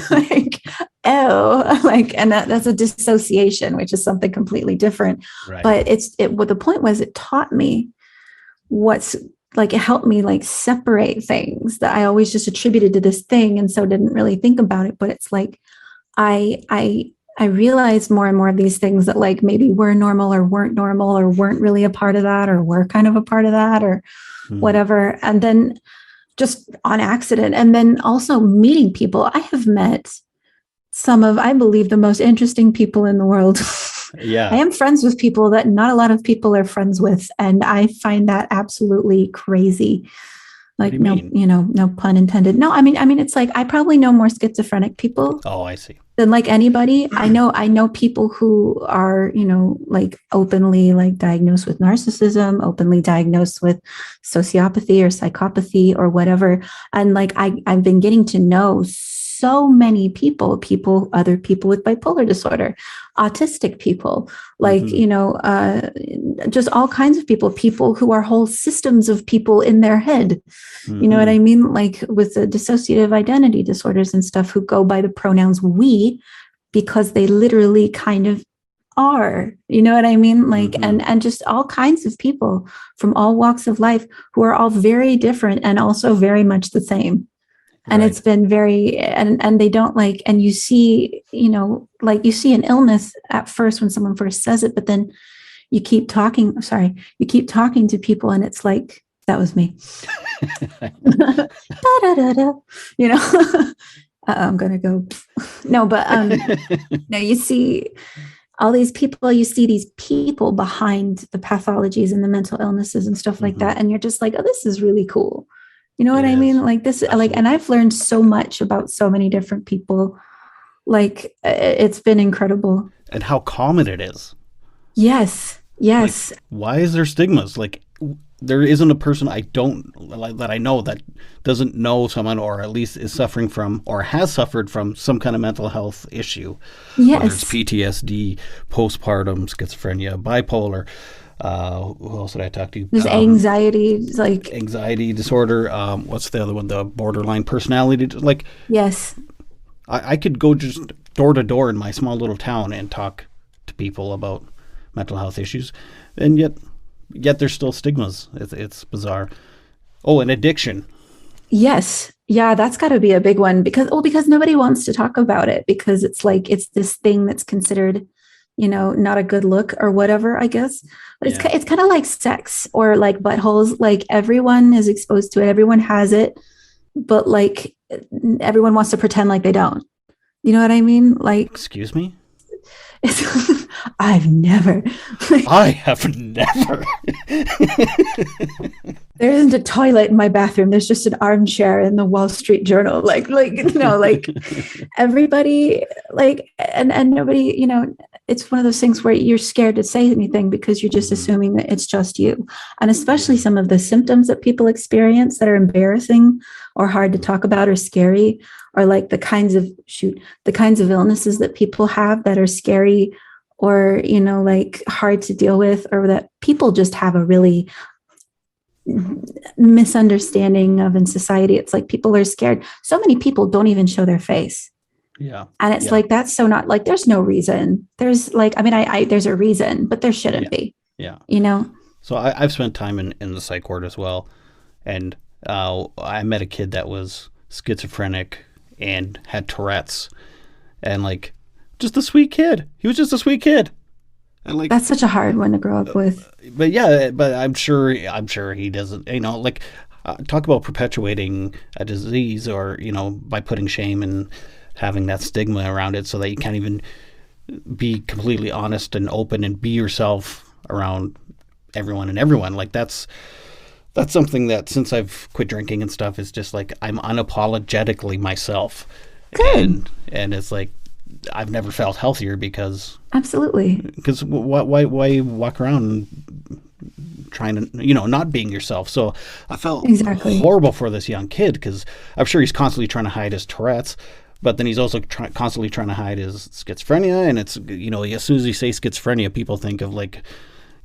Like, oh, like, and that's a dissociation, which is something completely different. Right. But what the point was, it taught me what's like, it helped me like separate things that I always just attributed to this thing. And so didn't really think about it. But it's like, I realized more and more of these things that like maybe were normal or weren't really a part of that, or were kind of a part of that, or whatever. And then just on accident. And then also meeting people. I have met some of, I believe, the most interesting people in the world. Yeah. I am friends with people that not a lot of people are friends with. And I find that absolutely crazy. Like, no, you know, no pun intended. No, I mean, it's like, I probably know more schizophrenic people. Oh, I see. Than like anybody. I know people who are, you know, like openly like diagnosed with narcissism, openly diagnosed with sociopathy or psychopathy or whatever. And like, I've been getting to know so many other people with bipolar disorder, autistic people, like, you know, just all kinds of people who are whole systems of people in their head. You know what I mean? Like with the dissociative identity disorders and stuff, who go by the pronouns we, because they literally kind of are, you know what I mean? Like, and just all kinds of people from all walks of life who are all very different and also very much the same. And It's been very, and they don't like, and you see, you know, like you see an illness at first when someone first says it, but then you keep talking to people and it's like, that was me. You know, I'm going to go, no, but no, you see all these people, you see these people behind the pathologies and the mental illnesses and stuff like that. And you're just like, oh, this is really cool. You know what I mean? Like this, like, and I've learned so much about so many different people. Like, it's been incredible. And how common it is. Yes. Like, why is there stigmas? Like, there isn't a person that I know that doesn't know someone, or at least is suffering from, or has suffered from some kind of mental health issue. Yes. Whether it's PTSD, postpartum, schizophrenia, bipolar. Who else did I talk to? There's anxiety, like anxiety disorder. What's the other one? The borderline personality. Like, yes, I could go just door to door in my small little town and talk to people about mental health issues, and yet yet there's still stigmas. It's bizarre. Oh, and addiction. Yes. Yeah, that's got to be a big one because nobody wants to talk about it because it's like it's this thing that's considered, not a good look or whatever, I guess. But it's kind of like sex or like buttholes. Like everyone is exposed to it. Everyone has it, but like everyone wants to pretend like they don't. You know what I mean? Like, excuse me? I've never. I have never. There isn't a toilet in my bathroom. There's just an armchair in the Wall Street Journal. Like everybody, and nobody, it's one of those things where you're scared to say anything because you're just assuming that it's just you. And especially some of the symptoms that people experience that are embarrassing or hard to talk about or scary, or like the kinds of illnesses that people have that are scary or, like hard to deal with, or that people just have a really misunderstanding of in society. It's like people are scared. So many people don't even show their face. Yeah. And it's like, that's so not like, there's no reason. There's like, there's a reason, but there shouldn't be. Yeah. So I've spent time in the psych ward as well. And I met a kid that was schizophrenic and had Tourette's, and like just a sweet kid. He was just a sweet kid. And like, that's such a hard one to grow up with. But yeah, but I'm sure he doesn't, talk about perpetuating a disease or, by putting shame and having that stigma around it so that you can't even be completely honest and open and be yourself around everyone. Like that's something that since I've quit drinking and stuff, is just like I'm unapologetically myself. Good. And it's like I've never felt healthier because why walk around trying to not being yourself. So I felt horrible for this young kid because I'm sure he's constantly trying to hide his Tourette's, but then he's also constantly trying to hide his schizophrenia. And it's as soon as you say schizophrenia, people think of like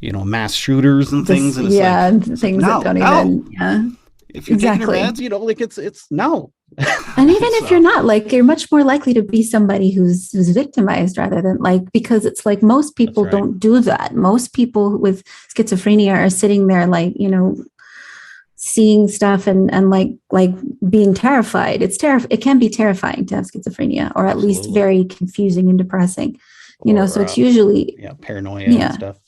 mass shooters and things. And it's things that don't even. Yeah. If you're taking your meds, it's no. And even if you're not, like, you're much more likely to be somebody who's victimized rather than like, because it's like most people don't do that. Most people with schizophrenia are sitting there like, seeing stuff and like being terrified. It can be terrifying to have schizophrenia, or at least very confusing and depressing, so it's usually paranoia and stuff.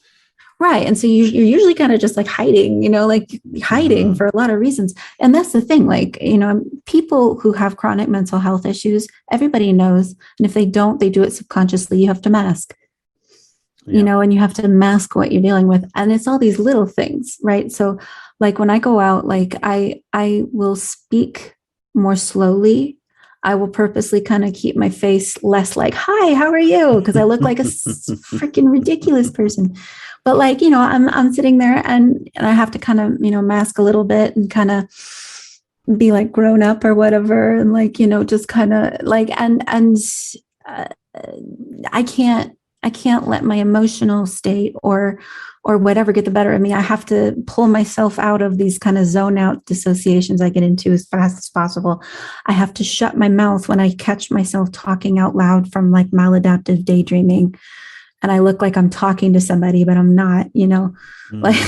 Right. And so you're usually kind of just like hiding, for a lot of reasons. And that's the thing, like, people who have chronic mental health issues, everybody knows. And if they don't, they do it subconsciously. You have to mask, and you have to mask what you're dealing with. And it's all these little things, right? So like when I go out, like I will speak more slowly. I will purposely kind of keep my face less like, hi, how are you? Because I look like a freaking ridiculous person. But like, I'm sitting there and I have to kind of, mask a little bit and kind of be like grown up or whatever. And like, just kind of like, and I can't let my emotional state or whatever get the better of me. I have to pull myself out of these kind of zone out dissociations I get into as fast as possible. I have to shut my mouth when I catch myself talking out loud from like maladaptive daydreaming. And I look like I'm talking to somebody, but I'm not, like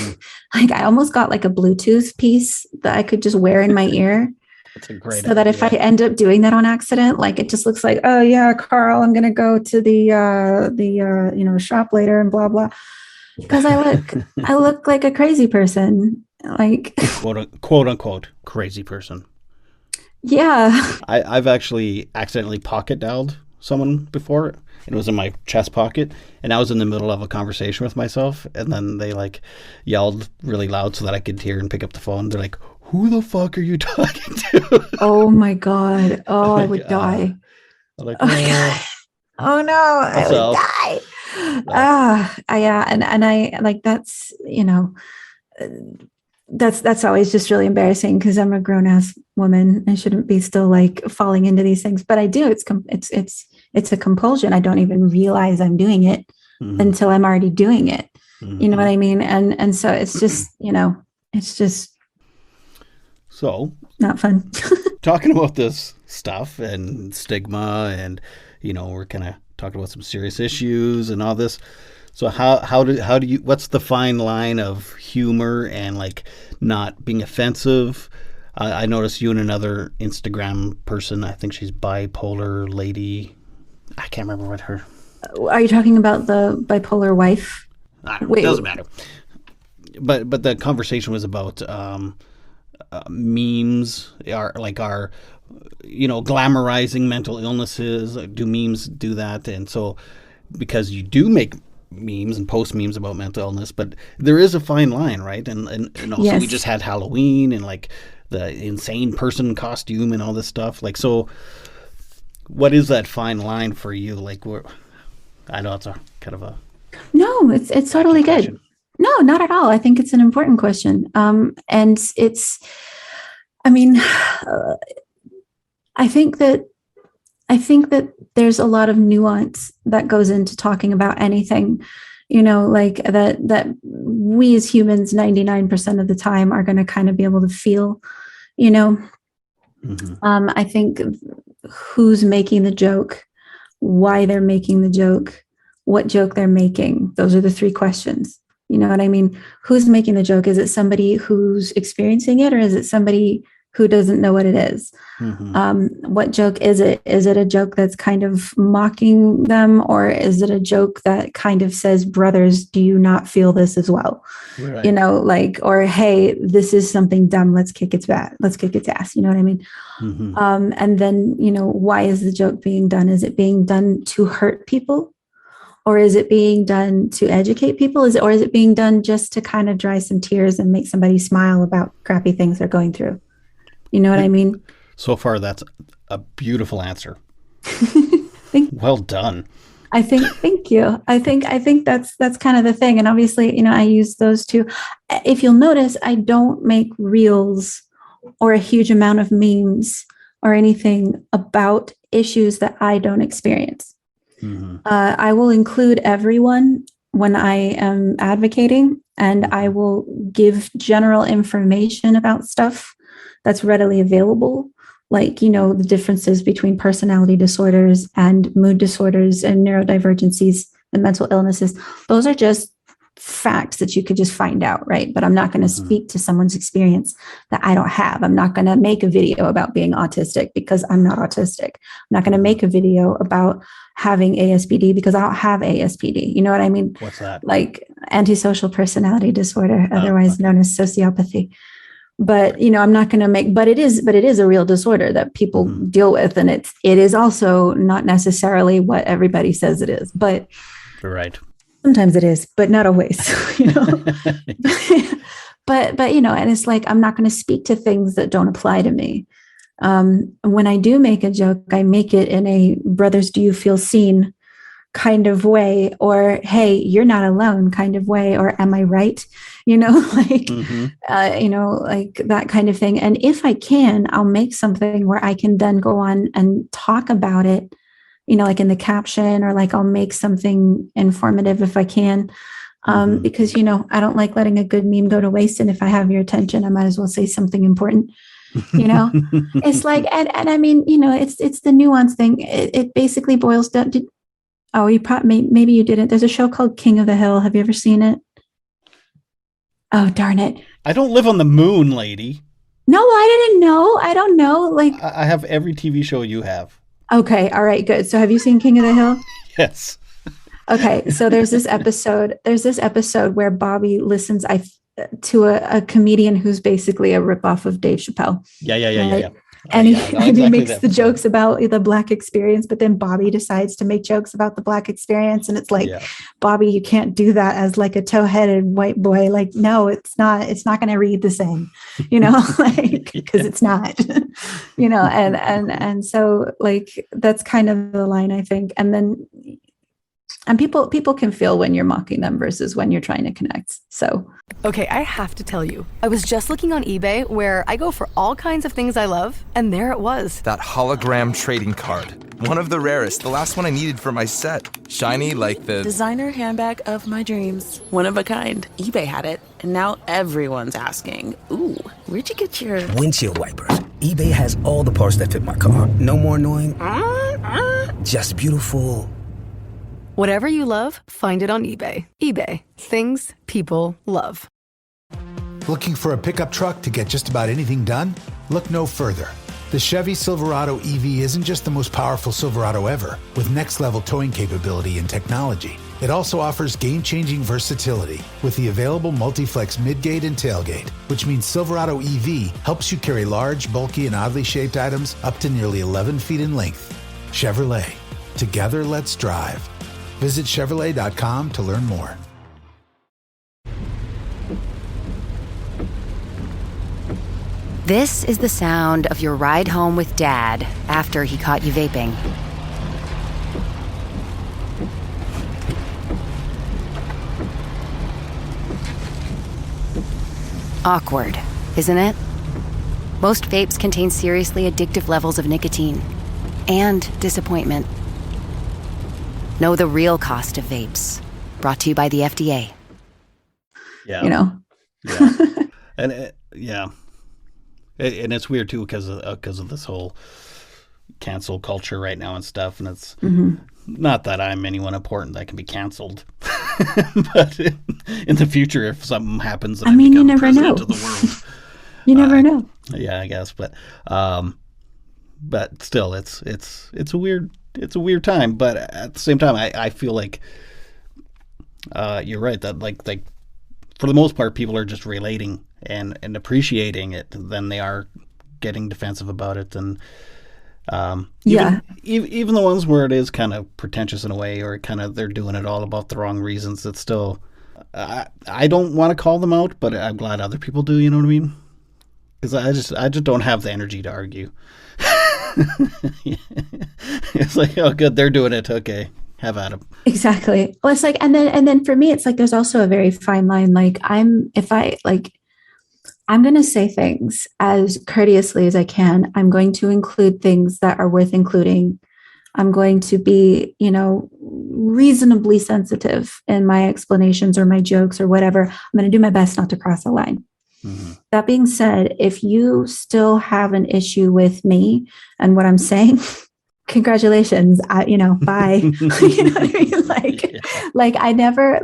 I almost got like a Bluetooth piece that I could just wear in my ear. That's a great so that if I end up doing that on accident, like it just looks like, oh yeah, Carl, I'm going to go to the shop later and blah, blah. Because I look like a crazy person, like quote unquote crazy person. Yeah. I've actually accidentally pocket dialed someone before. It was in my chest pocket, and I was in the middle of a conversation with myself, and then they like yelled really loud so that I could hear and pick up the phone. They're like, "Who the fuck are you talking to?" Oh my god! Oh, I would die. I'm like, oh no, I would die. Yeah, and I like that's that's always just really embarrassing because I'm a grown ass woman. I shouldn't be still like falling into these things, but I do. It's a compulsion. I don't even realize I'm doing it until I'm already doing it. You know what I mean? And so it's just, it's just so not fun. Talking about this stuff and stigma and, we're kind of talking about some serious issues and all this. So how do you, what's the fine line of humor and like not being offensive? I noticed you and another Instagram person, I think she's bipolar lady. I can't remember what her. Are you talking about the bipolar wife? I don't know. It doesn't matter. But the conversation was about memes are glamorizing mental illnesses. Do memes do that? And so because you do make memes and post memes about mental illness, but there is a fine line, right? And also yes. We just had Halloween and like the insane person costume and all this stuff. Like, so what is that fine line for you? Like, I know it's a kind of a no, it's totally good. Question. No, not at all. I think it's an important question. And it's, I mean, I think that there's a lot of nuance that goes into talking about anything, like that we as humans 99% of the time are going to kind of be able to feel, Mm-hmm. I think who's making the joke, why they're making the joke, what joke they're making. Those are the three questions. You know what I mean? Who's making the joke? Is it somebody who's experiencing it, or is it somebody who doesn't know what it is? Mm-hmm. What joke is it? Is it a joke that's kind of mocking them, or is it a joke that kind of says, brothers, do you not feel this as well? Right. Or, hey, this is something dumb. Let's kick its ass. You know what I mean? Mm-hmm. And then, why is the joke being done? Is it being done to hurt people? Or is it being done to educate people? Is it being done just to kind of dry some tears and make somebody smile about crappy things they're going through? You know what I mean? So far, that's a beautiful answer. Well done. Thank you. I think that's kind of the thing. And obviously, I use those two. If you'll notice, I don't make reels or a huge amount of memes or anything about issues that I don't experience. Mm-hmm. I will include everyone when I am advocating, and I will give general information about stuff that's readily available, like, the differences between personality disorders and mood disorders and neurodivergencies and mental illnesses. Those are just facts that you could just find out, right? But I'm not going to speak to someone's experience that I don't have. I'm not going to make a video about being autistic because I'm not autistic. I'm not going to make a video about having ASPD because I don't have ASPD. You know what I mean? What's that? Like antisocial personality disorder, otherwise known as sociopathy. But, I'm not going to make, but it is a real disorder that people deal with. And it is also not necessarily what everybody says it is, but right. Sometimes it is, but not always, but, and it's like, I'm not going to speak to things that don't apply to me. When I do make a joke, I make it in a brothers, do you feel seen kind of way, or, hey, you're not alone kind of way, or am I right? Like that kind of thing. And if I can, I'll make something where I can then go on and talk about it, like in the caption, or like I'll make something informative if I can. Because, I don't like letting a good meme go to waste. And if I have your attention, I might as well say something important. It's like, and I mean, it's the nuance thing. It basically boils down to, you probably, maybe you didn't. There's a show called King of the Hill. Have you ever seen it? Oh, darn it. I don't live on the moon, lady. No, I didn't know. I don't know. Like, I have every TV show you have. Okay. All right, good. So have you seen King of the Hill? Yes. Okay. So there's this episode where Bobby listens to a comedian who's basically a ripoff of Dave Chappelle. Yeah. And he makes the jokes about the Black experience, but then Bobby decides to make jokes about the Black experience. And it's like, Bobby, you can't do that as like a tow-headed white boy. Like, no, it's not going to read the same, because it's not, and so like, that's kind of the line, I think. And then, and people can feel when you're mocking them versus when you're trying to connect. So. Okay, I have to tell you, I was just looking on eBay where I go for all kinds of things I love, and there it was. That hologram trading card. One of the rarest, the last one I needed for my set. Shiny like the designer handbag of my dreams. One of a kind. eBay had it, and now everyone's asking, ooh, where'd you get your windshield wipers? eBay has all the parts that fit my car. No more annoying, just beautiful Whatever you love, find it on eBay. eBay, things people love. Looking for a pickup truck to get just about anything done? Look no further. The Chevy Silverado EV isn't just the most powerful Silverado ever, with next-level towing capability and technology. It also offers game-changing versatility with the available multi-flex midgate and tailgate, which means Silverado EV helps you carry large, bulky, and oddly shaped items up to nearly 11 feet in length. Chevrolet. Together, let's drive. Visit Chevrolet.com to learn more. This is the sound of your ride home with Dad after he caught you vaping. Awkward, isn't it? Most vapes contain seriously addictive levels of nicotine and disappointment. Know the real cost of vapes. Brought to you by the FDA. Yeah. You know? Yeah. And yeah. And it's weird too because of this whole cancel culture right now and stuff. And it's not that I'm anyone important that can be canceled, but in the future, if something happens, that I mean, become president of the world, you never know. Yeah, I guess, but still, it's a weird time. But at the same time, I feel like you're right that like for the most part, people are just relating and appreciating it than they are getting defensive about it. And even the ones where it is kind of pretentious in a way, or kind of they're doing it all about the wrong reasons, it's still I don't want to call them out, but I'm glad other people do. You know what I mean? Because I just don't have the energy to argue. It's like, oh, good, they're doing it. Okay, have at them. Exactly. Well, it's like, and then for me, it's like there's also a very fine line. Like I'm going to say things as courteously as I can. I'm going to include things that are worth including. I'm going to be, reasonably sensitive in my explanations or my jokes or whatever. I'm going to do my best not to cross a line. Mm-hmm. That being said, if you still have an issue with me and what I'm saying, congratulations, bye. You know what I mean? Like I never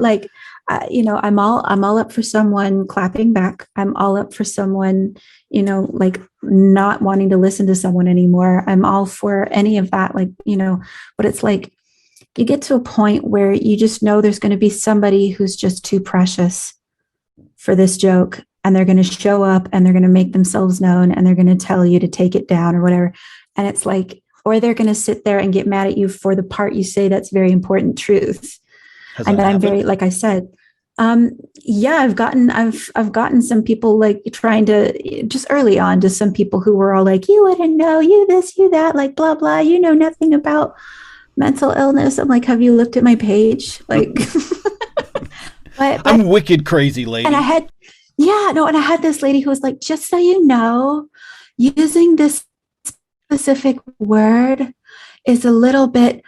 I'm all up for someone clapping back. I'm all up for someone, not wanting to listen to someone anymore. I'm all for any of that, but it's like you get to a point where you just know there's going to be somebody who's just too precious for this joke, and they're going to show up and they're going to make themselves known and they're going to tell you to take it down or whatever. And it's like, or they're going to sit there and get mad at you for the part you say that's very important truth. And I'm very, like I said, I've gotten some people like trying to just early on to some people who were all like, you wouldn't know, you this, you that, like blah, blah, you know nothing about mental illness. I'm like, have you looked at my page? Like, but I'm wicked crazy lady. And I had this lady who was like, just so you know, using this specific word is a little bit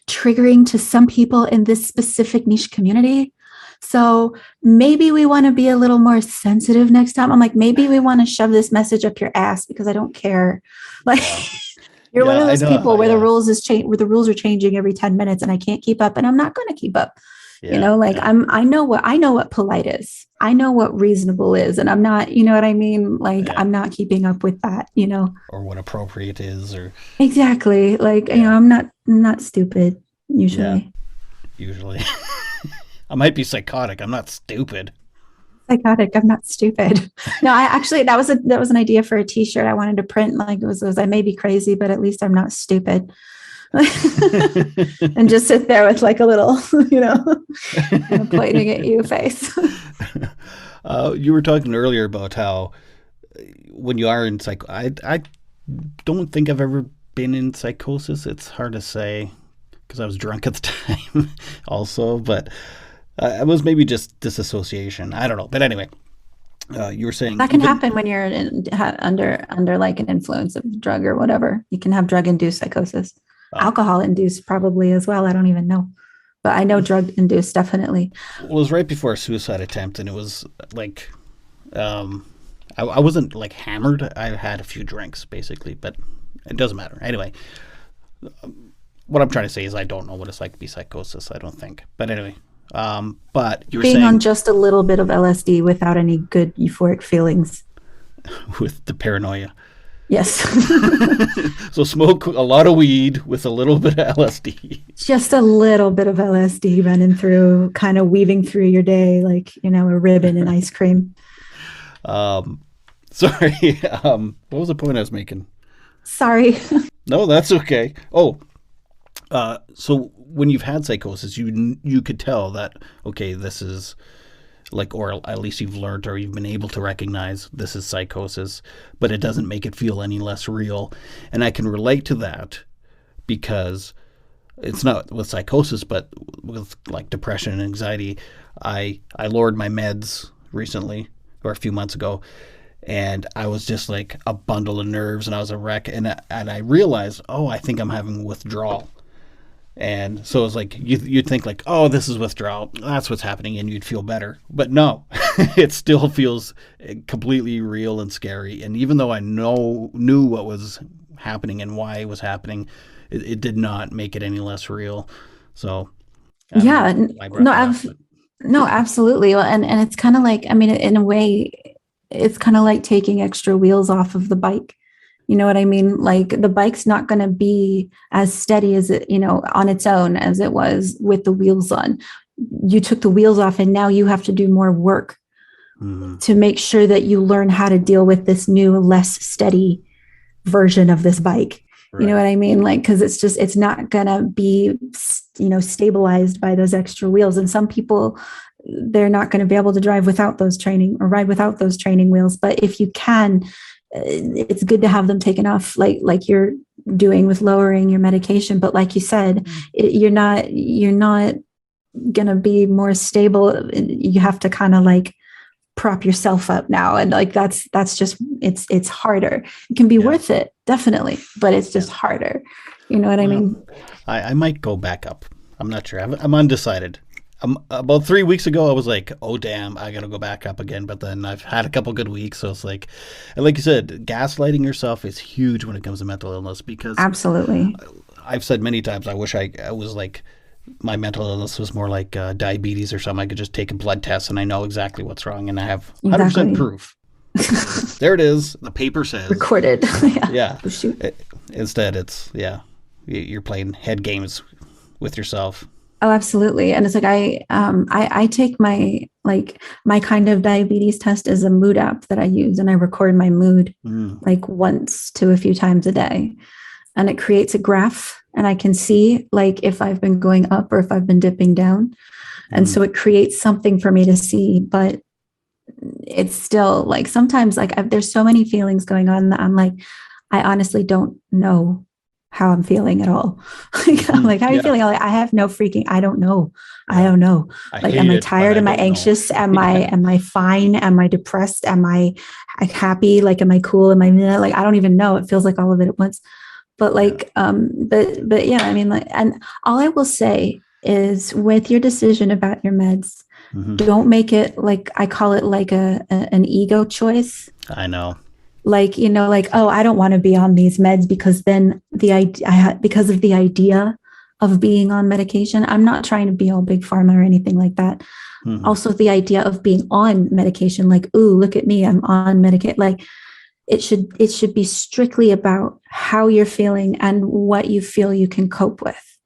triggering to some people in this specific niche community. So maybe we want to be a little more sensitive next time. I'm like, maybe we want to shove this message up your ass because I don't care. Like you're one of those people where the rules are changing every 10 minutes and I can't keep up and I'm not going to keep up. I know what polite is. I know what reasonable is. And I'm not, you know what I mean? Like, I'm not keeping up with that, Or what appropriate is, or. Exactly. Like, I'm not stupid usually. Yeah. Usually. I might be psychotic. I'm not stupid. Psychotic. I'm not stupid. No, that was an idea for a t-shirt I wanted to print. Like it was I may be crazy, but at least I'm not stupid. And just sit there with like a little, pointing at you face. You were talking earlier about how when you are in I don't think I've ever been in psychosis. It's hard to say because I was drunk at the time also, but it was maybe just disassociation. I don't know. But anyway, you were saying that can happen when you're under like an influence of drug or whatever. You can have drug-induced psychosis. Alcohol-induced probably as well. I don't even know. But I know drug-induced definitely. Well, it was right before a suicide attempt, and it was like, I wasn't like hammered. I had a few drinks basically, but it doesn't matter. Anyway, what I'm trying to say is I don't know what it's like to be psychosis. I don't think. But anyway, but you were being saying on just a little bit of LSD without any good euphoric feelings. With the paranoia. Yes. So smoke a lot of weed with a little bit of LSD. Just a little bit of LSD running through, kind of weaving through your day like, a ribbon and ice cream. Sorry. What was the point I was making? Sorry. No, that's okay. Oh, so when you've had psychosis, you could tell that, okay, this is like, or at least you've learned or you've been able to recognize this is psychosis, but it doesn't make it feel any less real. And I can relate to that because it's not with psychosis, but with like depression and anxiety. I lowered my meds recently, or a few months ago, and I was just like a bundle of nerves and I was a wreck. And I realized, I think I'm having withdrawal. And so it's like, you'd think like, this is withdrawal. That's what's happening. And you'd feel better. But no, it still feels completely real and scary. And even though I knew what was happening and why it was happening, it did not make it any less real. So yeah, no, absolutely. And it's kind of like, in a way, it's kind of like taking extra wheels off of the bike. You know what I mean? Like the bike's not going to be as steady as it, on its own as it was with the wheels on. You took the wheels off and now you have to do more work to make sure that you learn how to deal with this new, less steady version of this bike. Right. You know what I mean? Like, cause it's not going to be, stabilized by those extra wheels. And some people, they're not going to be able to drive without those training or ride without those training wheels. But if you can, it's good to have them taken off like you're doing with lowering your medication. But like you said, you're not going to be more stable. You have to kind of like prop yourself up now. And like, that's just, it's harder. It can be worth it, definitely, but it's just harder. You know what I mean? I might go back up. I'm not sure. I'm undecided. About 3 weeks ago, I was like, oh, damn, I got to go back up again. But then I've had a couple good weeks. So it's like, and like you said, gaslighting yourself is huge when it comes to mental illness because absolutely. I've said many times, I wish I was like, my mental illness was more like diabetes or something. I could just take a blood test and I know exactly what's wrong. And I have 100% proof. There it is. The paper says. Recorded. Yeah. Instead, it's, you're playing head games with yourself. Oh, absolutely. And it's like, I take my kind of diabetes test as a mood app that I use, and I record my mood like once to a few times a day, and it creates a graph and I can see like if I've been going up or if I've been dipping down. And so it creates something for me to see, but it's still like, sometimes like there's so many feelings going on that I'm like, I honestly don't know how I'm feeling at all. I'm like, how are you feeling? Like, I have no freaking, I don't know. Like, am I tired? Am I anxious? Am I fine? Am I depressed? Am I happy? Like, am I cool? Am I like, I don't even know. It feels like all of it at once. But like, but yeah, I mean, like, and all I will say is with your decision about your meds, don't make it like, I call it like an ego choice. I know. Like, like, oh, I don't want to be on these meds because then because of the idea of being on medication. I'm not trying to be all big pharma or anything like that. Also the idea of being on medication, like, ooh, look at me, I'm on medication. Like it should be strictly about how you're feeling and what you feel you can cope with.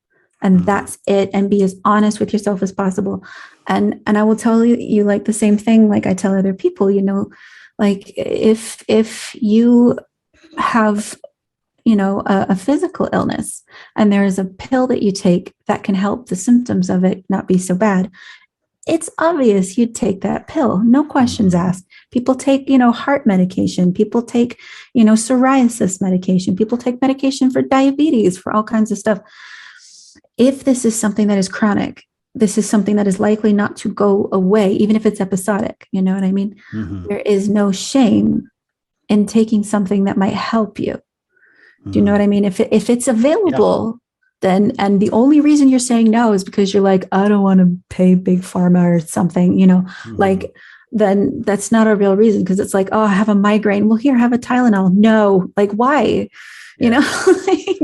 And that's it. And be as honest with yourself as possible. And I will tell you like the same thing, like I tell other people, like if you have, a physical illness and there is a pill that you take that can help the symptoms of it not be so bad, it's obvious you'd take that pill. No questions asked. People take, heart medication. People take, psoriasis medication. People take medication for diabetes, for all kinds of stuff. If this is something that is chronic, this is something that is likely not to go away, even if it's episodic. You know what I mean? There is no shame in taking something that might help you. Do you know what I mean? If it's available, then, and the only reason you're saying no is because you're like, I don't want to pay big pharma or something, like then that's not a real reason. Cause it's like, oh, I have a migraine. Well, here, have a Tylenol. No, like why? You know,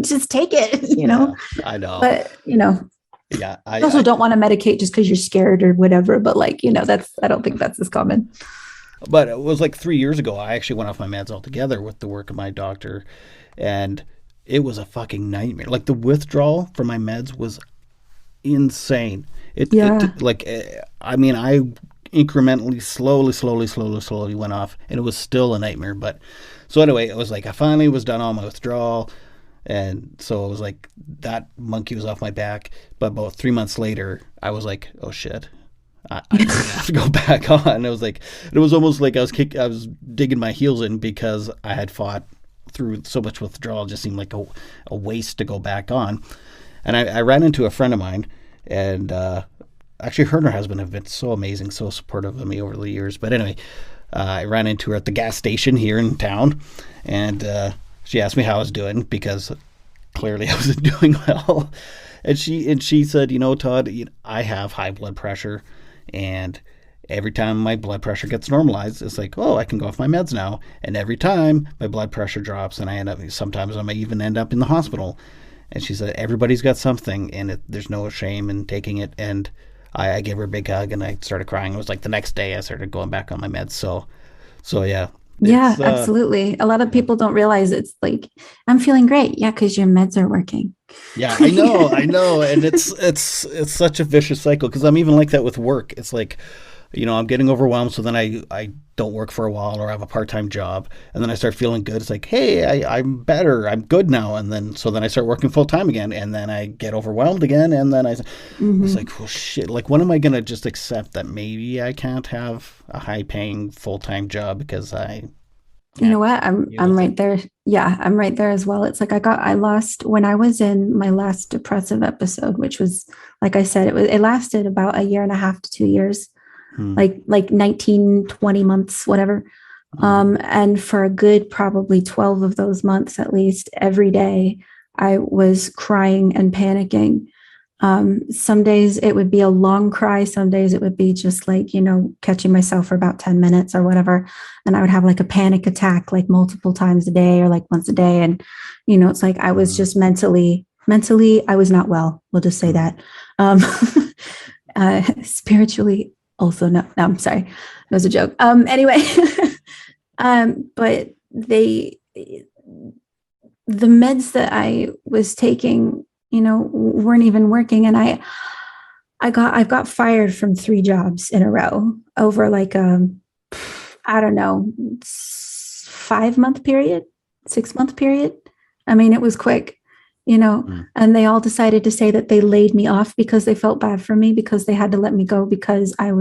just take it, you know? I know. But, you know, I also don't want to medicate just because you're scared or whatever. But like, you know, I don't think that's as common. But it was like 3 years ago, I actually went off my meds altogether with the work of my doctor. And it was a fucking nightmare. Like the withdrawal from my meds was insane. I incrementally, slowly went off, and it was still a nightmare. But so anyway, it was like I finally was done all my withdrawal, and so it was like that monkey was off my back. But about 3 months later, I was like, oh shit, I have to go back on. It was almost like I was digging my heels in because I had fought through so much withdrawal. It just seemed like a waste to go back on. And I ran into a friend of mine, and actually her and her husband have been so amazing, so supportive of me over the years. But anyway, I ran into her at the gas station here in town, and she asked me how I was doing because clearly I wasn't doing well. And she said, you know, Todd, I have high blood pressure, and every time my blood pressure gets normalized, it's like, oh, I can go off my meds now. And every time my blood pressure drops, and sometimes I may even end up in the hospital. And she said, everybody's got something, and there's no shame in taking it. And I gave her a big hug, and I started crying. It was like the next day I started going back on my meds. So yeah. Yeah, absolutely. A lot of people don't realize it's like, I'm feeling great. Yeah, because your meds are working. Yeah, I know. And it's such a vicious cycle, because I'm even like that with work. It's like, you know, I'm getting overwhelmed, so then I don't work for a while, or I have a part-time job, and then I start feeling good. It's like, hey, I'm better, I'm good now, and then I start working full-time again, and then I get overwhelmed again, and then it's like, oh shit, like when am I gonna just accept that maybe I can't have a high-paying full-time job because you know what, I'm right there. Yeah, I'm right there as well. It's like I lost when I was in my last depressive episode, which was, like I said, it lasted about 1.5 to 2 years. Like 19, 20 months, whatever. And for a good probably 12 of those months, at least, every day, I was crying and panicking. Some days it would be a long cry. Some days it would be just like, you know, catching myself for about 10 minutes or whatever. And I would have like a panic attack, like multiple times a day or like once a day. And, you know, it's like I was just mentally, I was not well. We'll just say that. Spiritually, also, no, I'm sorry. It was a joke. Anyway, but the meds that I was taking, you know, weren't even working. And I got fired from 3 jobs in a row over like I don't know, 5-month period, 6-month period. I mean, it was quick. You know, and they all decided to say that they laid me off because they felt bad for me, because they had to let me go because I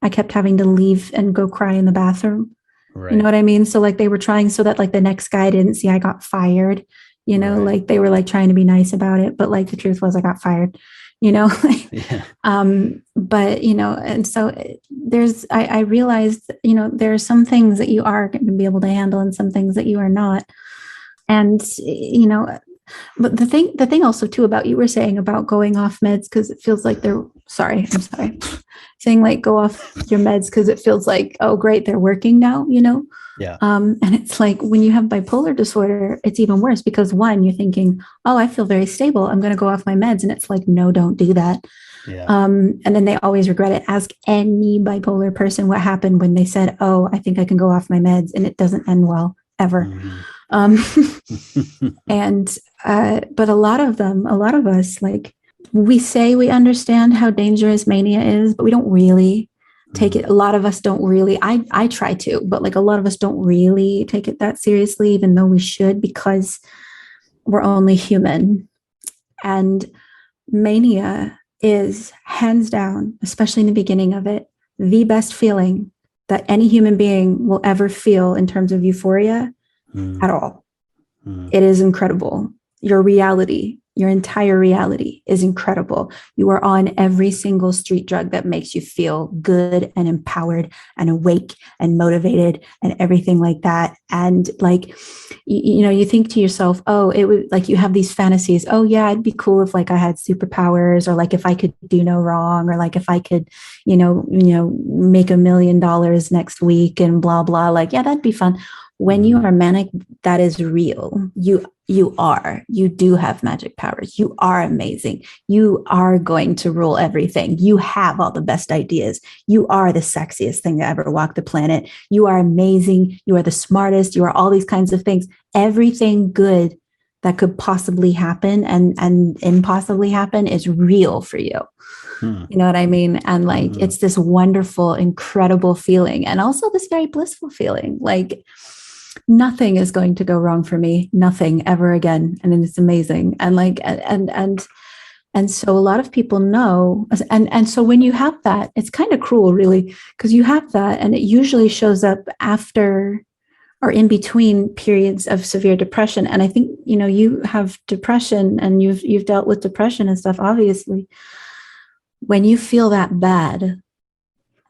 kept having to leave and go cry in the bathroom. Right. You know what I mean? So like they were trying so that like the next guy didn't see I got fired, you know, like they were like trying to be nice about it. But like the truth was I got fired, you know, but, you know, and so I realized, you know, there are some things that you are going to be able to handle and some things that you are not. And, you know, but the thing also too about you were saying about going off meds because it feels like I'm sorry, saying like go off your meds because it feels like, oh great, they're working now, you know? Yeah. And it's like when you have bipolar disorder, it's even worse because one, you're thinking, oh, I feel very stable, I'm going to go off my meds. And it's like, no, don't do that. Yeah. And then they always regret it. Ask any bipolar person what happened when they said, oh, I think I can go off my meds, and it doesn't end well ever. And but a lot of us, like we say we understand how dangerous mania is, but we don't really take it. A lot of us don't really, I try to, but like a lot of us don't really take it that seriously, even though we should, because we're only human. And mania is hands down, especially in the beginning of it, the best feeling that any human being will ever feel in terms of euphoria at all. It is incredible. Your reality Your entire reality is incredible. You are on every single street drug that makes you feel good and empowered and awake and motivated and everything like that. And like, you think to yourself, oh, it would, like, you have these fantasies. Oh yeah, it'd be cool if like I had superpowers, or like if I could do no wrong, or like if I could, make $1 million next week and blah, blah. Like, yeah, that'd be fun. When you are manic, that is real. You do have magic powers. You are amazing. You are going to rule everything. You have all the best ideas. You are the sexiest thing to ever walk the planet. You are amazing. You are the smartest. You are all these kinds of things. Everything good that could possibly happen and impossibly happen is real for you. You know what I mean? And like, it's this wonderful, incredible feeling. And also this very blissful feeling. Like, nothing is going to go wrong for me, nothing ever again. And it's amazing. And like, and so a lot of people know, and so when you have that, it's kind of cruel really, because you have that and it usually shows up after or in between periods of severe depression. And I think, you have depression and you've dealt with depression and stuff, obviously. When you feel that bad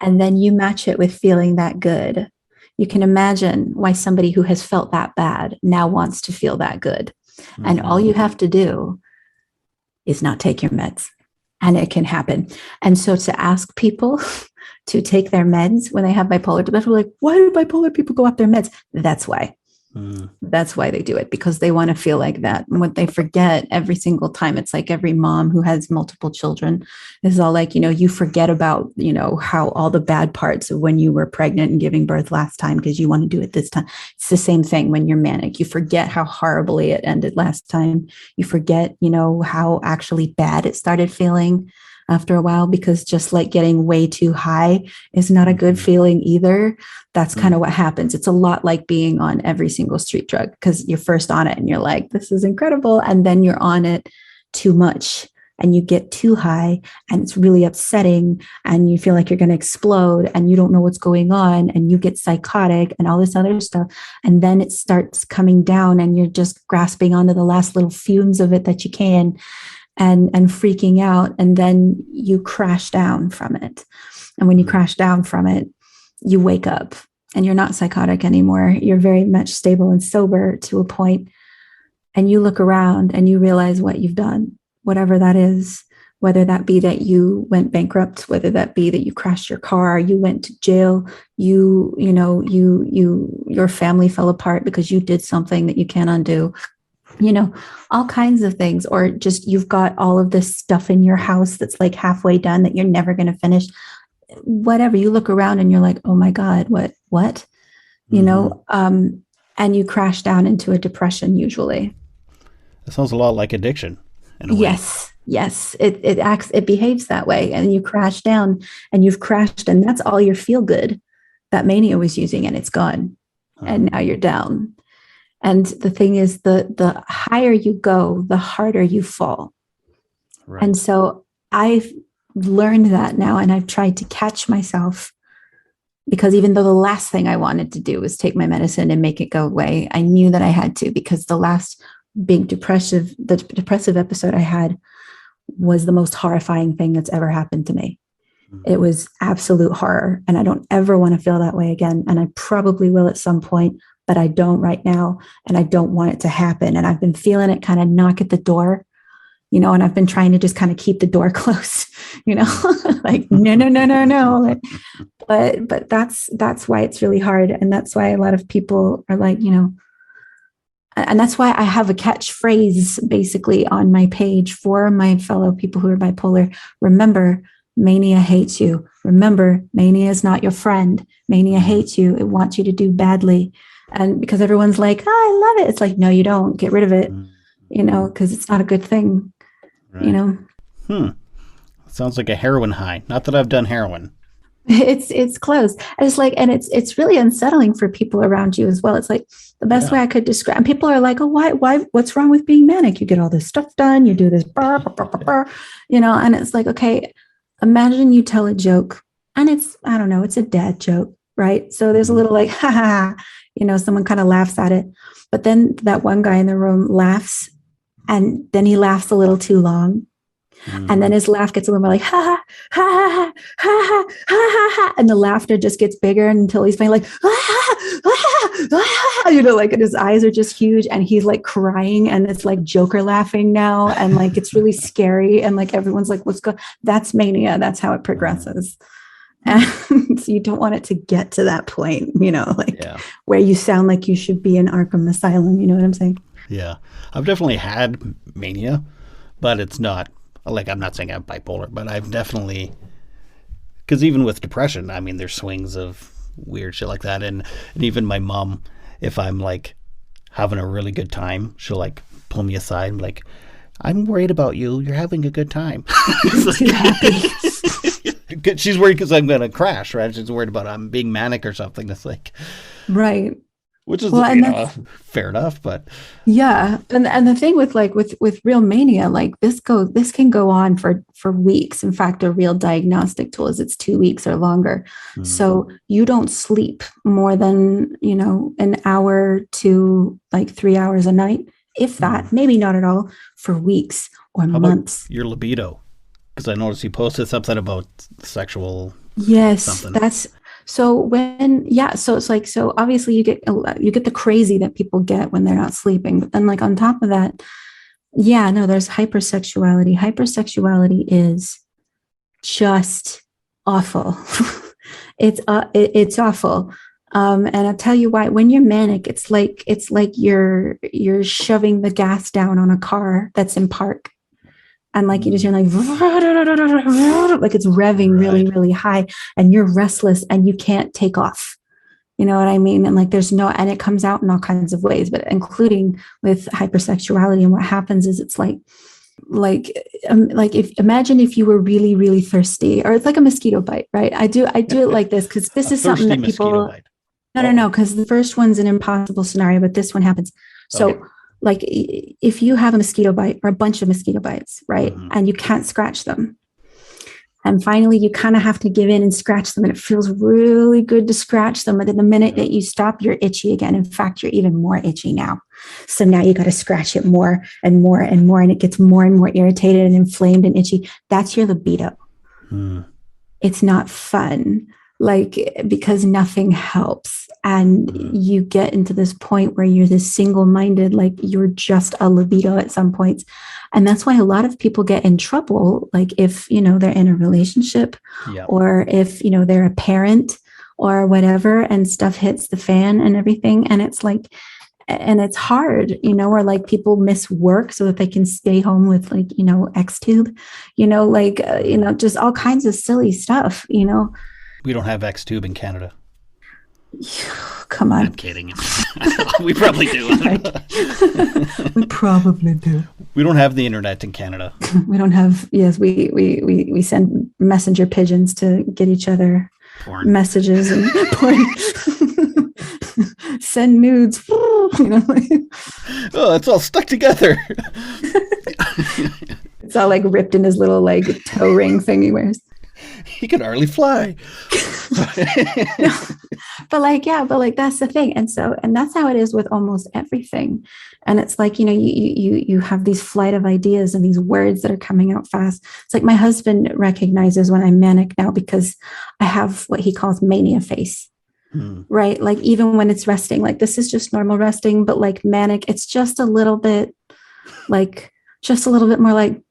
and then you match it with feeling that good, you can imagine why somebody who has felt that bad now wants to feel that good. Mm-hmm. And all you have to do is not take your meds, and it can happen. And so to ask people to take their meds when they have bipolar depression, we're like, why do bipolar people go off their meds? That's why. That's why they do it, because they want to feel like that. And what they forget every single time, it's like every mom who has multiple children is all like, you forget about, how all the bad parts of when you were pregnant and giving birth last time, because you want to do it this time. It's the same thing when you're manic. You forget how horribly it ended last time. You forget, how actually bad it started feeling after a while, because just like getting way too high is not a good feeling either. That's kind of what happens. It's a lot like being on every single street drug, because you're first on it and you're like, this is incredible. And then you're on it too much and you get too high and it's really upsetting and you feel like you're going to explode and you don't know what's going on and you get psychotic and all this other stuff. And then it starts coming down and you're just grasping onto the last little fumes of it that you can. And freaking out, and then you crash down from it. And when you crash down from it, you wake up and you're not psychotic anymore. You're very much stable and sober to a point, and you look around and you realize what you've done, whatever that is, whether that be that you went bankrupt, whether that be that you crashed your car, you went to jail, your family fell apart because you did something that you can't undo. All kinds of things, or just you've got all of this stuff in your house that's like halfway done that you're never going to finish. Whatever, you look around and you're like, oh my God, what? And you crash down into a depression usually. That sounds a lot like addiction. Yes. It behaves that way. And you crash down and you've crashed, and that's all your feel good that mania was using, and it's gone. And now you're down. And the thing is, the higher you go, the harder you fall. Right. And so I've learned that now, and I've tried to catch myself, because even though the last thing I wanted to do was take my medicine and make it go away, I knew that I had to, because the last big depressive episode I had was the most horrifying thing that's ever happened to me. It was absolute horror, and I don't ever want to feel that way again. And I probably will at some point, but I don't right now, and I don't want it to happen. And I've been feeling it kind of knock at the door, and I've been trying to just kind of keep the door closed, like, no. But that's why it's really hard. And that's why a lot of people are like, and that's why I have a catchphrase basically on my page for my fellow people who are bipolar. Remember, mania hates you. Remember, mania is not your friend. Mania hates you. It wants you to do badly. And because everyone's like, oh, I love it. It's like, no, you don't. Get rid of it, because it's not a good thing, right. Sounds like a heroin high. Not that I've done heroin. It's close. And it's like, and it's really unsettling for people around you as well. It's like the best way I could describe. And people are like, oh, why, what's wrong with being manic? You get all this stuff done. You do this, and it's like, okay, imagine you tell a joke and it's a dad joke, right? So there's a little like, ha ha, someone kind of laughs at it. But then that one guy in the room laughs And then he laughs a little too long. And then his laugh gets a little more like, ha, ha, ha, ha, ha, ha, ha, ha. And the laughter just gets bigger until he's finally like, ah, ah, ah, like, and his eyes are just huge. And he's like crying. And it's like Joker laughing now. And like, it's really scary. And like, everyone's like, that's mania. That's how it progresses. And so you don't want it to get to that point, where you sound like you should be in Arkham Asylum. You know what I'm saying? Yeah. I've definitely had mania, but it's not. Like, I'm not saying I'm bipolar, but I've definitely, because even with depression, I mean, there's swings of weird shit like that. And even my mom, if I'm like having a really good time, she'll like pull me aside and be like, I'm worried about you. You're having a good time. She's worried because I'm going to crash, right? She's worried about I'm being manic or something. That's like, right. Which is fair enough, but yeah, and the thing with real mania, like this can go on for weeks. In fact, a real diagnostic tool is it's 2 weeks or longer. So you don't sleep more than an hour to like 3 hours a night, if that, maybe not at all, for weeks or months. Your libido, because I noticed you posted something about sexual. Yes, something. that's. So so it's like, so obviously you get the crazy that people get when they're not sleeping, but then like on top of that, there's hypersexuality. Hypersexuality is just awful. It's awful. And I'll tell you why. When you're manic, it's like you're shoving the gas down on a car that's in park. And like you just hear like it's revving really, really high, and you're restless and you can't take off. You know what I mean? And like and it comes out in all kinds of ways, but including with hypersexuality. And what happens is it's imagine if you were really, really thirsty, or it's like a mosquito bite, right? I do it like this because this is something that people. No, because the first one's an impossible scenario, but this one happens. So. Okay. Like if you have a mosquito bite or a bunch of mosquito bites, right? And you can't scratch them. And finally you kind of have to give in and scratch them. And it feels really good to scratch them. But then the minute that you stop, you're itchy again. In fact, you're even more itchy now. So now you got to scratch it more and more and more. And it gets more and more irritated and inflamed and itchy. That's your libido. It's not fun. Because nothing helps. And you get into this point where you're this single-minded, like you're just a libido at some points. And that's why a lot of people get in trouble, like if, they're in a relationship or if, they're a parent or whatever, and stuff hits the fan and everything. And it's like, and it's hard, or like people miss work so that they can stay home with like, X-tube, just all kinds of silly stuff, We don't have X-tube in Canada. Come on. I'm kidding. We probably do. We probably do. We don't have the internet in Canada. We don't have. Yes, we send messenger pigeons to get each other porn messages and porn. Send nudes. Oh, it's all stuck together. It's all like ripped in his little like toe ring thing he wears. He can hardly fly. but that's the thing. And that's how it is with almost everything. And it's like, you have these flight of ideas and these words that are coming out fast. It's like my husband recognizes when I'm manic now because I have what he calls mania face, right? Like even when it's resting, like this is just normal resting, but like manic, it's just a little bit more like,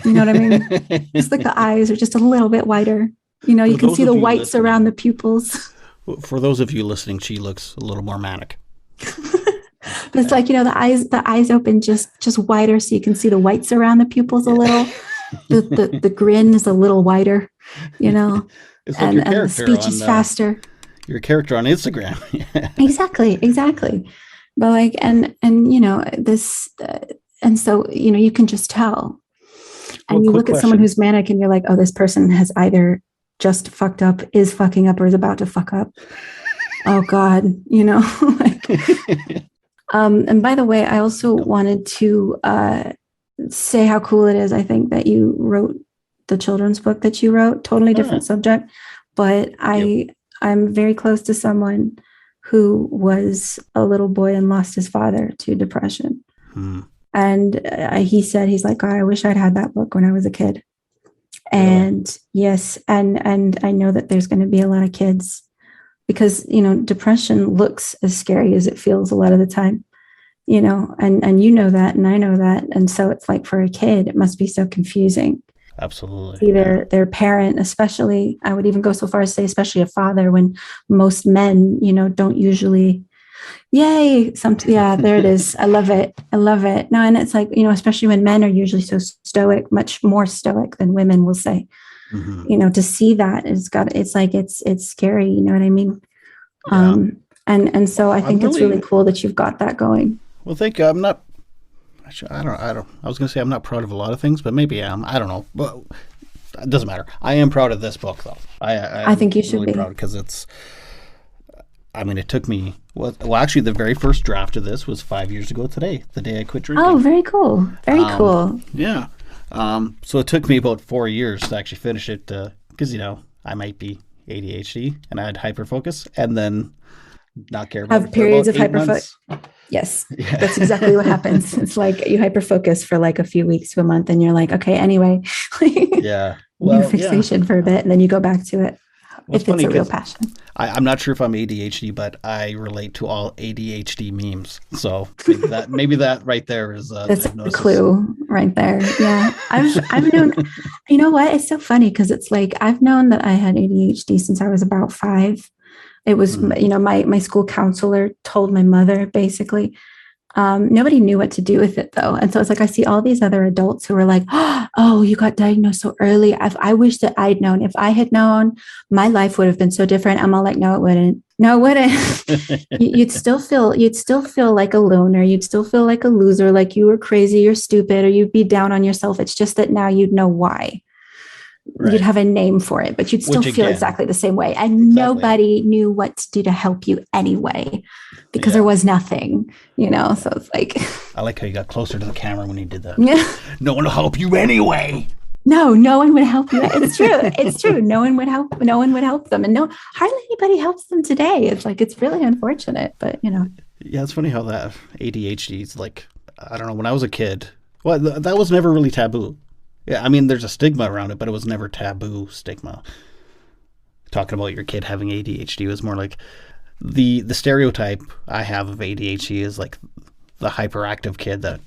you know what I mean? Just like the eyes are just a little bit wider. You can see the whites around the pupils. For those of you listening, she looks a little more manic. But it's like, the eyes open just wider so you can see the whites around the pupils a little. The grin is a little wider, It's like and the speech is faster. Your character on Instagram. Exactly. But like, and this, and so, you can just tell. And you look at someone who's manic and you're like, oh, this person has either just fucked up, is fucking up, or is about to fuck up. Oh God, and by the way, I also wanted to say how cool it is. I think that you wrote the children's book that you wrote, totally different subject, but I'm very close to someone who was a little boy and lost his father to depression. And he said, he's like, oh, I wish I'd had that book when I was a kid. And yes, and I know that there's going to be a lot of kids because, you know, depression looks as scary as it feels a lot of the time, you know, and you know that, and I know that. And so it's like for a kid, it must be so confusing. Absolutely. See their parent, especially, I would even go so far as to say, especially a father, when most men, you know, don't usually, yay, yeah, there it is. I love it. No, and it's like, you know, especially when men are usually so stoic, much more stoic than women will say, you know, to see that it's like, it's scary. You know what I mean? Yeah. And so I think it's really cool that you've got that going. Well, thank you. I'm not, I was going to say I'm not proud of a lot of things, but maybe I am. I don't know. But it doesn't matter. I am proud of this book, though. I think you should really be proud because it's, I mean, it took me, well, actually, the very first draft of this was 5 years ago today, the day I quit drinking. Oh, very cool. Very cool. Yeah. So it took me about 4 years to actually finish it because, you know, I might be ADHD and I had hyperfocus and then not care about have periods of hyperfocus. Yes, yeah. That's exactly what happens. It's like you hyperfocus for like a few weeks to a month and you're like, okay, anyway. Yeah. Well, new fixation for a bit and then you go back to it. Well, if it's a real passion. I'm not sure if I'm ADHD, but I relate to all ADHD memes. So maybe that right there is that's a clue right there. Yeah, I've known. You know what? It's so funny because it's like I've known that I had ADHD since I was about 5. It was you know my school counselor told my mother basically. Nobody knew what to do with it though. And so it's like, I see all these other adults who are like, oh, you got diagnosed so early. I wish that I'd known. If I had known, my life would have been so different. I'm all like, no, it wouldn't. No, it wouldn't. You'd still feel like a loner. You'd still feel like a loser, like you were crazy, you're stupid, or you'd be down on yourself. It's just that now you'd know why. Right. You'd have a name for it, but you'd still feel exactly the same way. And nobody knew what to do to help you anyway, because there was nothing, you know? So it's like, I like how you got closer to the camera when you did that. Yeah. No one will help you anyway. No one would help you. It's true. It's true. No one would help them. And hardly anybody helps them today. It's like, it's really unfortunate, but you know. Yeah. It's funny how that ADHD is like, I don't know, when I was a kid, well, that was never really taboo. Yeah, I mean, there's a stigma around it, but it was never taboo stigma. Talking about your kid having ADHD was more like the stereotype I have of ADHD is like the hyperactive kid that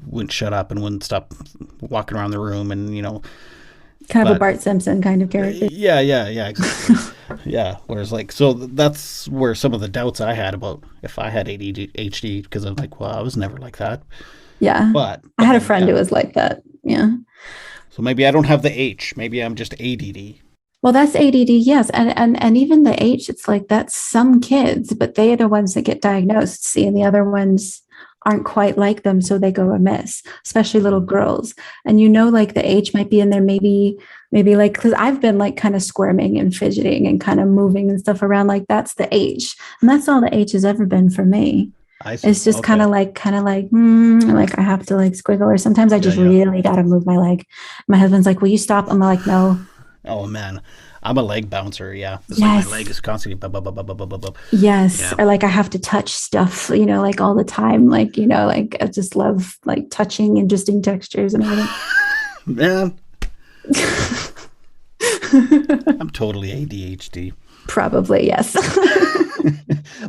wouldn't shut up and wouldn't stop walking around the room and, you know. Kind of a Bart Simpson kind of character. Yeah, exactly. Yeah, whereas like, so that's where some of the doubts I had about if I had ADHD, because I'm like, well, I was never like that. Yeah, but I had a friend who was like that. Yeah. So maybe I don't have the H. Maybe I'm just ADD. Well, that's ADD, yes. And even the H, it's like that's some kids, but they are the ones that get diagnosed. See, and the other ones aren't quite like them, so they go amiss, especially little girls. And you know, like the H might be in there, maybe like, because I've been like kind of squirming and fidgeting and kind of moving and stuff around, like that's the H. And that's all the H has ever been for me. It's just kind of like I have to like squiggle, or sometimes I just really got to move my leg. My husband's like, will you stop? I'm like, no. Oh man, I'm a leg bouncer. Yeah. Yes. Like my leg is constantly Yes. Yeah. Or like I have to touch stuff, you know, like all the time. Like, you know, like I just love like touching interesting textures and everything. Man. I'm totally ADHD. Probably, yes.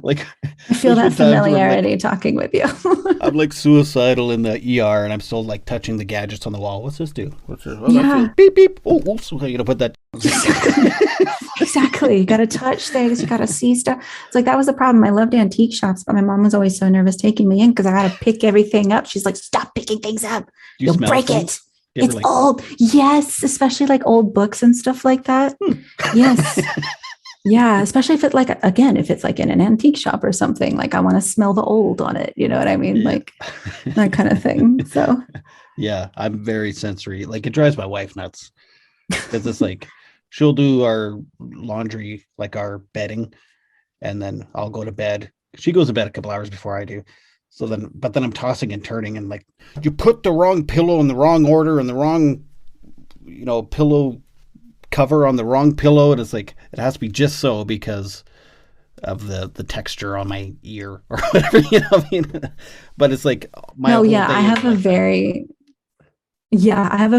Like I feel that familiarity talking with you. I'm like suicidal in the ER and I'm still like touching the gadgets on the wall. What's this do? What's this? Yeah. Beep beep. Oh, you know, put that. Exactly. You got to touch things. You got to see stuff. It's like that was the problem. I loved antique shops, but my mom was always so nervous taking me in because I had to pick everything up. She's like, "Stop picking things up. You'll break it." It's like old. Yes, especially like old books and stuff like that. Yes. Yeah, especially if it's like in an antique shop or something, like I want to smell the old on it. You know what I mean? Yeah. Like that kind of thing. So yeah, I'm very sensory. Like it drives my wife nuts. Because it's like she'll do our laundry, like our bedding, and then I'll go to bed. She goes to bed a couple hours before I do. So then I'm tossing and turning and like you put the wrong pillow in the wrong order and the wrong, you know, pillow cover on the wrong pillow, and it's like it has to be just so because of the texture on my ear or whatever, you know what I mean? But it's like I have a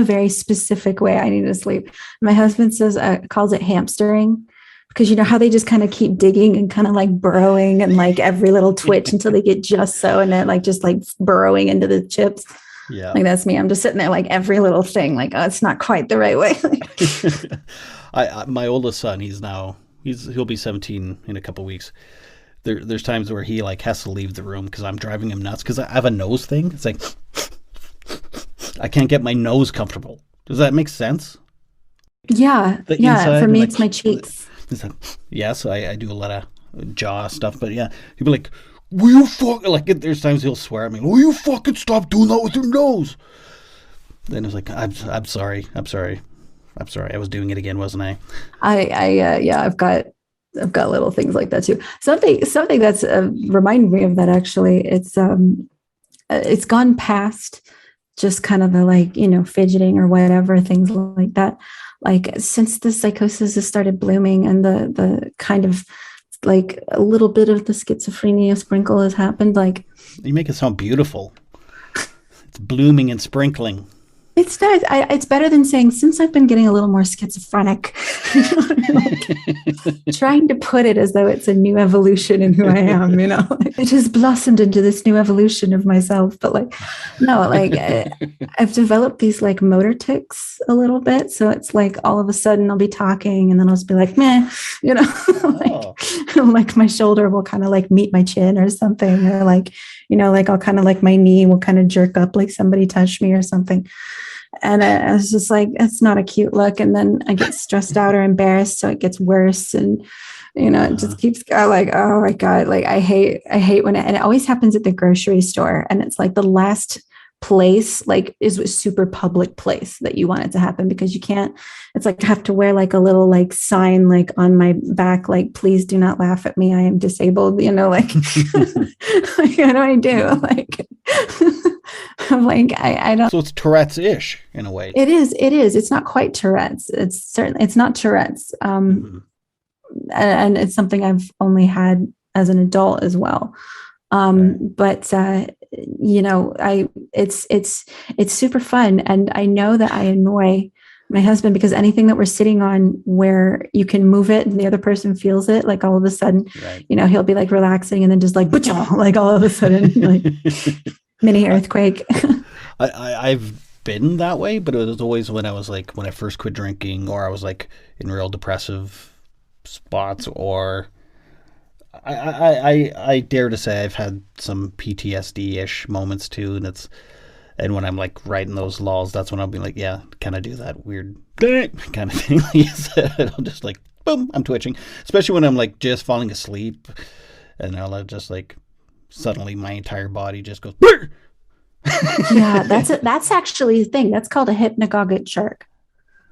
very specific way I need to sleep. My husband calls it hamstering, because you know how they just kind of keep digging and kind of like burrowing and like every little twitch until they get just so, and then like just like burrowing into the chips. Yeah. Like that's me. I'm just sitting there like every little thing, like, oh, it's not quite the right way. My oldest son, he'll be 17 in a couple of weeks. There's times where he like has to leave the room because I'm driving him nuts because I have a nose thing. It's like, I can't get my nose comfortable. Does that make sense? Yeah. Yeah. For me, like, it's my cheeks. Yes, I do a lot of jaw stuff, but yeah, he'll be like, will you fuck, like there's times he'll swear at me, will you fucking stop doing that with your nose? Then it's like, I'm sorry, I was doing it again, wasn't I? I've got little things like that too. Something that's reminded me of that, actually. It's gone past just kind of the like, you know, fidgeting or whatever, things like that. Like since the psychosis has started blooming and the kind of like a little bit of the schizophrenia sprinkle has happened, like you make it sound beautiful. It's blooming and sprinkling. It's nice. It's better than saying, since I've been getting a little more schizophrenic. Like, trying to put it as though it's a new evolution in who I am, you know. It has blossomed into this new evolution of myself. But like, no, like I've developed these like motor tics a little bit. So it's like all of a sudden I'll be talking and then I'll just be like, meh, you know, like my shoulder will kind of like meet my chin or something. Or like, you know, like I'll kind of like my knee will kind of jerk up like somebody touched me or something. And I was just like, it's not a cute look. And then I get stressed out or embarrassed. So it gets worse. And, you know, it just keeps going like, oh my God, like I hate when and it always happens at the grocery store. And it's like the last place, like is a super public place that you want it to happen, because you can't, it's like I have to wear like a little like sign like on my back, like, please do not laugh at me, I am disabled, you know, like, like what do I do? Like, I'm like, I don't. So it's Tourette's-ish in a way. It is. It's not quite Tourette's. It's not Tourette's. And it's something I've only had as an adult as well. But you know, it's super fun. And I know that I annoy my husband, because anything that we're sitting on where you can move it and the other person feels it, like all of a sudden, you know, he'll be like relaxing and then just like, like all of a sudden, like mini earthquake. I've been that way, but it was always when I first quit drinking, or I was like in real depressive spots, or I dare to say I've had some PTSD-ish moments too, and when I'm like right in those lulls, that's when I'll be like, yeah, can I do that weird kind of thing? I'll just like, boom, I'm twitching, especially when I'm like just falling asleep, and I'll just like suddenly my entire body just goes. Yeah, that's actually the thing. That's called a hypnagogic jerk.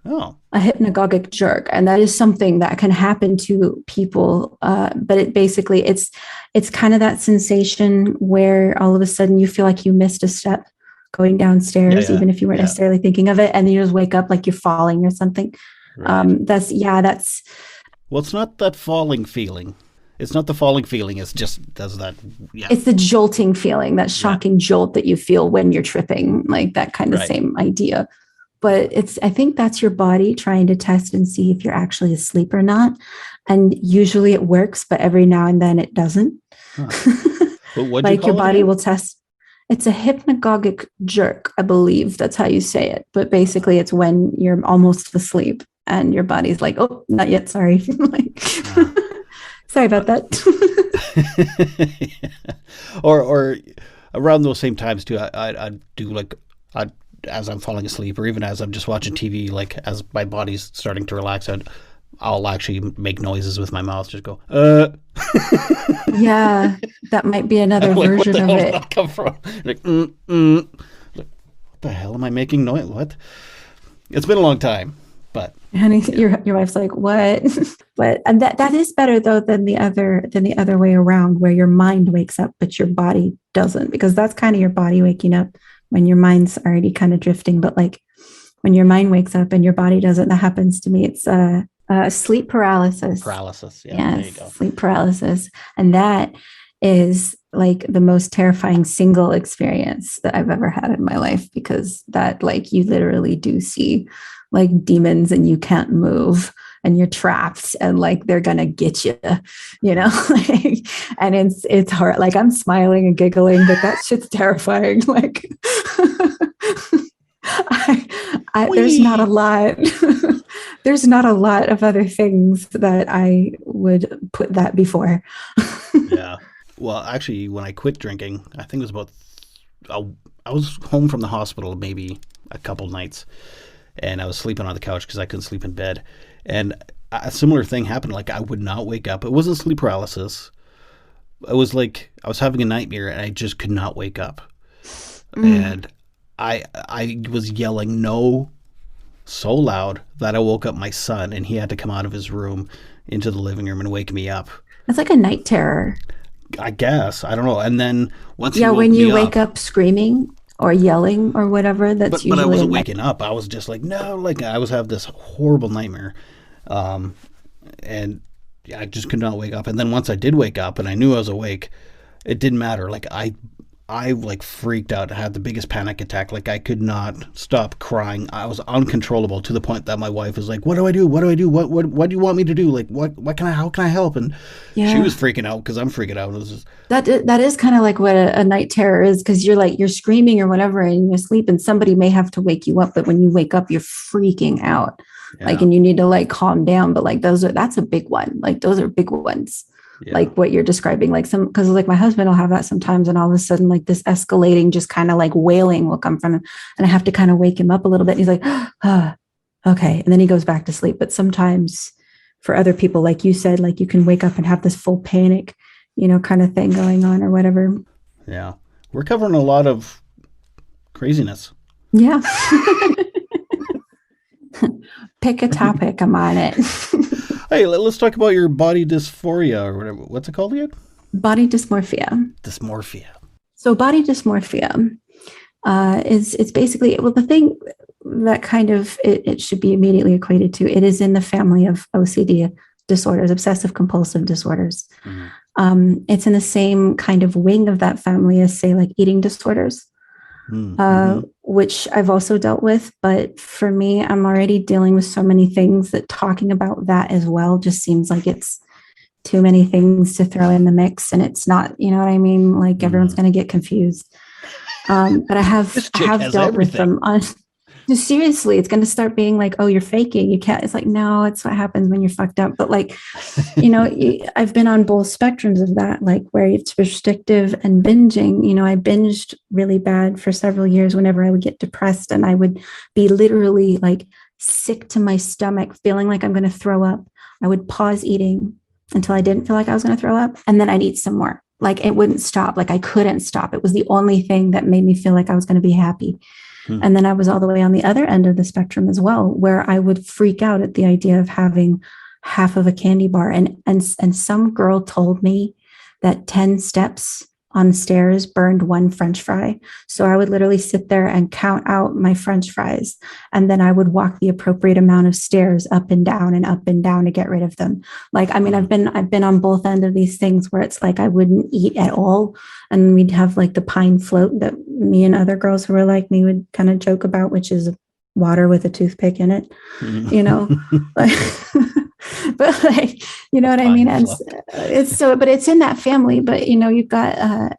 Oh, a hypnagogic jerk, and that is something that can happen to people. But it's kind of that sensation where all of a sudden you feel like you missed a step going downstairs, even if you weren't necessarily thinking of it, and then you just wake up like you're falling or something. Right. That's. Well, it's not that falling feeling. It's not the falling feeling. It's just does that. Yeah. It's the jolting feeling, that shocking jolt that you feel when you're tripping, like that kind of same idea. But I think that's your body trying to test and see if you're actually asleep or not. And usually it works, but every now and then it doesn't. Huh. But like your body will test. It's a hypnagogic jerk, I believe. That's how you say it. But basically it's when you're almost asleep and your body's like, oh, not yet. Sorry. Like, sorry about that. Or around those same times too, I do like, as I'm falling asleep, or even as I'm just watching TV, like as my body's starting to relax, I'll actually make noises with my mouth, just go, Yeah, that might be another version of it. Where did that come from? Like, Like, what the hell am I making noise? What? It's been a long time, but honey, your wife's like, what? But and that is better though than the other way around, where your mind wakes up but your body doesn't, because that's kind of your body waking up when your mind's already kind of drifting. But like when your mind wakes up and your body doesn't, that happens to me. It's Sleep paralysis. Paralysis. Yeah, Yes, there you go. sleep paralysis. And that is like the most terrifying single experience that I've ever had in my life, because that, like, you literally do see like demons and you can't move and you're trapped and like they're gonna get you, you know. And it's hard. Like, I'm smiling and giggling, but that shit's terrifying. Like, there's not a lot. There's not a lot of other things that I would put that before. Yeah. Well, actually, when I quit drinking, I think it was I was home from the hospital maybe a couple nights, and I was sleeping on the couch because I couldn't sleep in bed. And a similar thing happened. Like, I would not wake up. It wasn't sleep paralysis. It was like I was having a nightmare and I just could not wake up. And I was yelling no so loud that I woke up my son, and he had to come out of his room into the living room and wake me up. It's like a night terror, I guess. I don't know. And then once when you wake up screaming or yelling or whatever, that's usually. But I wasn't waking up. I was just like, no, like I was having this horrible nightmare, and I just could not wake up. And then once I did wake up and I knew I was awake, it didn't matter. Like I like freaked out. I had the biggest panic attack. Like, I could not stop crying. I was uncontrollable, to the point that my wife was like, what do I do? What do I do? What do you want me to do? Like, how can I help? And she was freaking out because I'm freaking out. It was just, that is kind of like what a night terror is, because you're screaming or whatever and you're asleep and somebody may have to wake you up, but when you wake up, you're freaking out. Yeah. Like, and you need to like calm down. But like that's a big one. Like, those are big ones. Yeah. Like what you're describing, like because like my husband will have that sometimes, and all of a sudden like this escalating, just kind of like wailing will come from him, and I have to kind of wake him up a little bit. And he's like, okay, and then he goes back to sleep. But sometimes for other people, like you said, like you can wake up and have this full panic, kind of thing going on or whatever. Yeah, we're covering a lot of craziness. Yeah. Pick a topic. I'm on it. Hey, let's talk about your body dysphoria or whatever. What's it called again? Body dysmorphia. Dysmorphia. So body dysmorphia is basically, well, the thing that kind of it should be immediately equated to, it is in the family of OCD disorders, obsessive compulsive disorders. Mm-hmm. It's in the same kind of wing of that family as, say, like eating disorders. Mm-hmm. Which I've also dealt with. But for me, I'm already dealing with so many things that talking about that as well just seems like it's too many things to throw in the mix. And it's not, you know what I mean? Like everyone's going to get confused. But I have dealt with them on. Seriously, it's going to start being like, oh, you're faking. You can't. It's like, no, it's what happens when you're fucked up. But like, I've been on both spectrums of that, like where it's restrictive and binging. I binged really bad for several years whenever I would get depressed, and I would be literally like sick to my stomach, feeling like I'm going to throw up. I would pause eating until I didn't feel like I was going to throw up, and then I'd eat some more. Like, it wouldn't stop. Like, I couldn't stop. It was the only thing that made me feel like I was going to be happy. And then I was all the way on the other end of the spectrum as well, where I would freak out at the idea of having half of a candy bar. And some girl told me that 10 steps on stairs burned one French fry. So I would literally sit there and count out my French fries. And then I would walk the appropriate amount of stairs up and down to get rid of them. Like, I mean, I've been on both ends of these things where it's like I wouldn't eat at all. And we'd have like the pine float that me and other girls who were like me would kind of joke about, which is water with a toothpick in it, like, but like, you know what I mean? And it's so, but it's in that family, but you've got,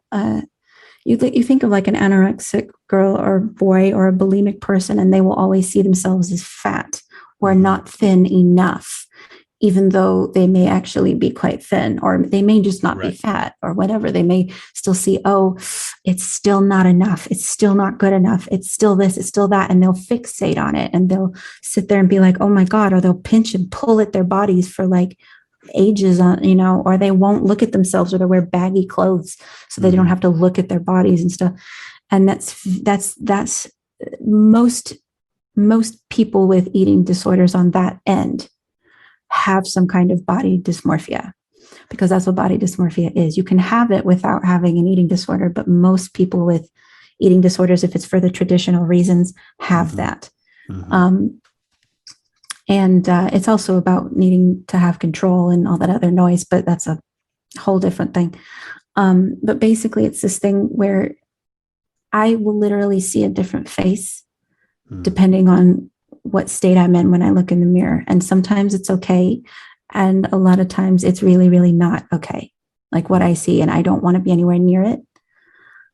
you think of like an anorexic girl or boy or a bulimic person, and they will always see themselves as fat or not thin enough, even though they may actually be quite thin, or they may just not be fat or whatever. They may still see, oh, it's still not enough. It's still not good enough. It's still this, it's still that. And they'll fixate on it, and they'll sit there and be like, oh my God, or they'll pinch and pull at their bodies for like ages on, or they won't look at themselves, or they wear baggy clothes so they don't have to look at their bodies and stuff. And that's most people with eating disorders on that end have some kind of body dysmorphia, because that's what body dysmorphia is. You can have it without having an eating disorder, but most people with eating disorders, if it's for the traditional reasons, have that. And it's also about needing to have control and all that other noise, but that's a whole different thing. But basically, it's this thing where I will literally see a different face depending on what state I'm in when I look in the mirror. And sometimes it's okay. And a lot of times it's really, really not okay. Like what I see, and I don't want to be anywhere near it.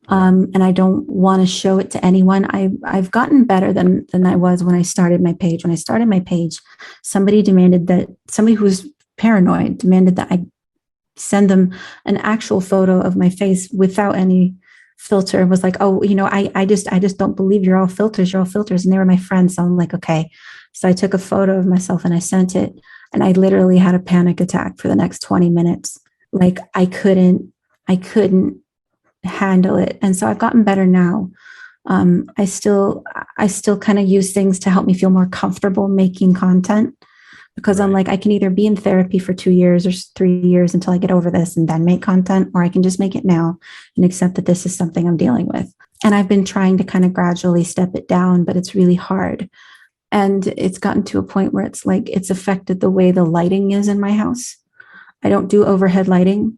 And I don't want to show it to anyone. I've gotten better than I was when I started my page. When I started my page, somebody who was paranoid demanded that I send them an actual photo of my face without any filter. Was like, oh, I just don't believe you're all filters. You're all filters. And they were my friends. So I'm like, okay. So I took a photo of myself and I sent it. And I literally had a panic attack for the next 20 minutes. Like I couldn't handle it. And so I've gotten better now. I still kind of use things to help me feel more comfortable making content, because I'm like, I can either be in therapy for 2 years or 3 years until I get over this and then make content, or I can just make it now and accept that this is something I'm dealing with. And I've been trying to kind of gradually step it down, but it's really hard. And it's gotten to a point where it's like, it's affected the way the lighting is in my house. I don't do overhead lighting.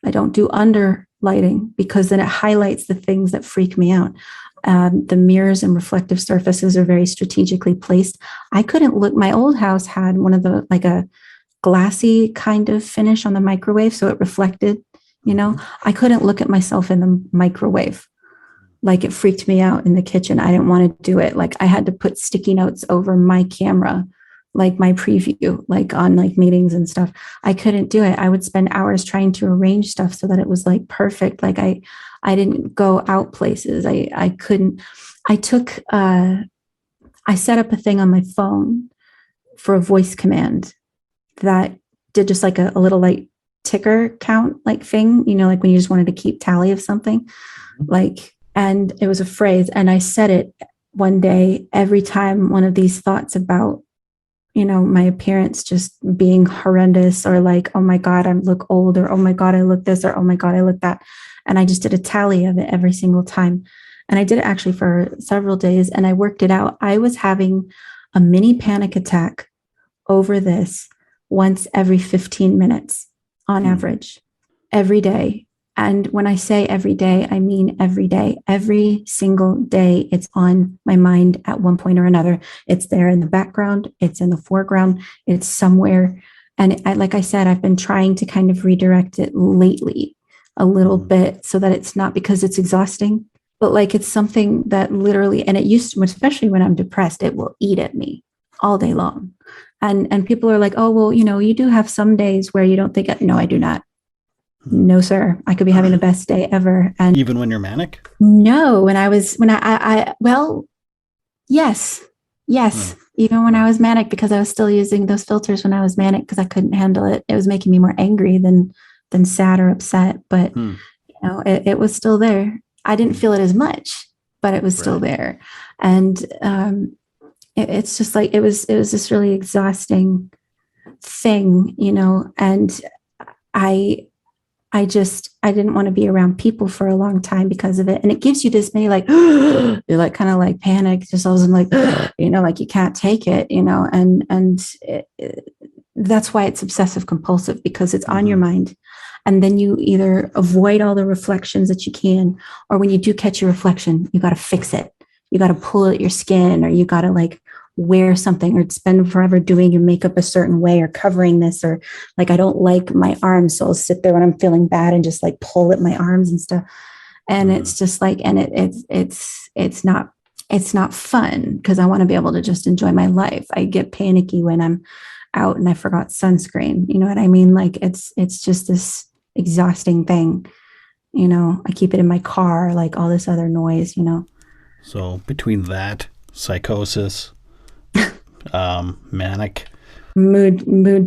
I don't do under lighting, because then it highlights the things that freak me out. The mirrors and reflective surfaces are very strategically placed. I couldn't look. My old house had one of the, like a glassy kind of finish on the microwave. So it reflected, I couldn't look at myself in the microwave. Like it freaked me out in the kitchen. I didn't want to do it. Like I had to put sticky notes over my camera, like my preview, like on like meetings and stuff. I couldn't do it. I would spend hours trying to arrange stuff so that it was like perfect. Like I didn't go out places. I couldn't. I set up a thing on my phone for a voice command that did just like a little like ticker count like thing, like when you just wanted to keep tally of something, like, and it was a phrase. And I said it one day every time one of these thoughts about, my appearance just being horrendous, or like, oh my God, I look old, or oh my God, I look this, or oh my God, I look that. And I just did a tally of it every single time. And I did it actually for several days, and I worked it out. I was having a mini panic attack over this once every 15 minutes on average, every day. And when I say every day, I mean every day. Every single day, it's on my mind at one point or another. It's there in the background. It's in the foreground. It's somewhere. And like I said, I've been trying to kind of redirect it lately a little bit, so that it's not because it's exhausting, but like it's something that literally, and it used to, especially when I'm depressed, it will eat at me all day long. And people are like, oh, well, you do have some days where you don't think, no, I do not. No, sir. I could be having the best day ever. And even when you're manic? No, yes. Even when I was manic, because I was still using those filters when I was manic, because I couldn't handle it. It was making me more angry than sad or upset. But, it was still there. I didn't feel it as much, but it was still there. And it's just like, it was this really exhausting thing, and I didn't want to be around people for a long time because of it. And it gives you this maybe like, you're like kind of like panic, just all of a sudden like, like you can't take it, and that's why it's obsessive compulsive, because it's on your mind. And then you either avoid all the reflections that you can, or when you do catch a reflection, you got to fix it. You got to pull at your skin, or you got to like wear something, or spend forever doing your makeup a certain way, or covering this, or like, I don't like my arms, so I'll sit there when I'm feeling bad and just like pull at my arms and stuff. And it's just like, and it's not fun, because I want to be able to just enjoy my life. I get panicky when I'm out and I forgot sunscreen. You know what I mean? Like it's just this exhausting thing. I keep it in my car, like all this other noise, So between that, psychosis, manic, mood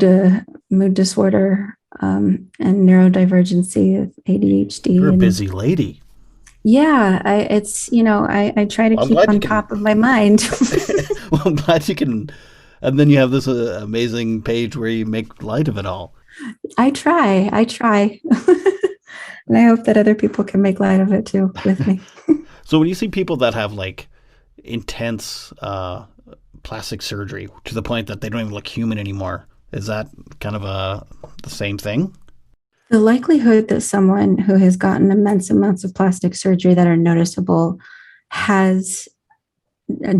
disorder, and neurodivergency of ADHD. You're a busy lady. Yeah, I try to keep on top of my mind. Well, I'm glad you can. And then you have this amazing page where you make light of it all. I try. And I hope that other people can make light of it too with me. So when you see people that have like intense plastic surgery to the point that they don't even look human anymore. Is that kind of the same thing? The likelihood that someone who has gotten immense amounts of plastic surgery that are noticeable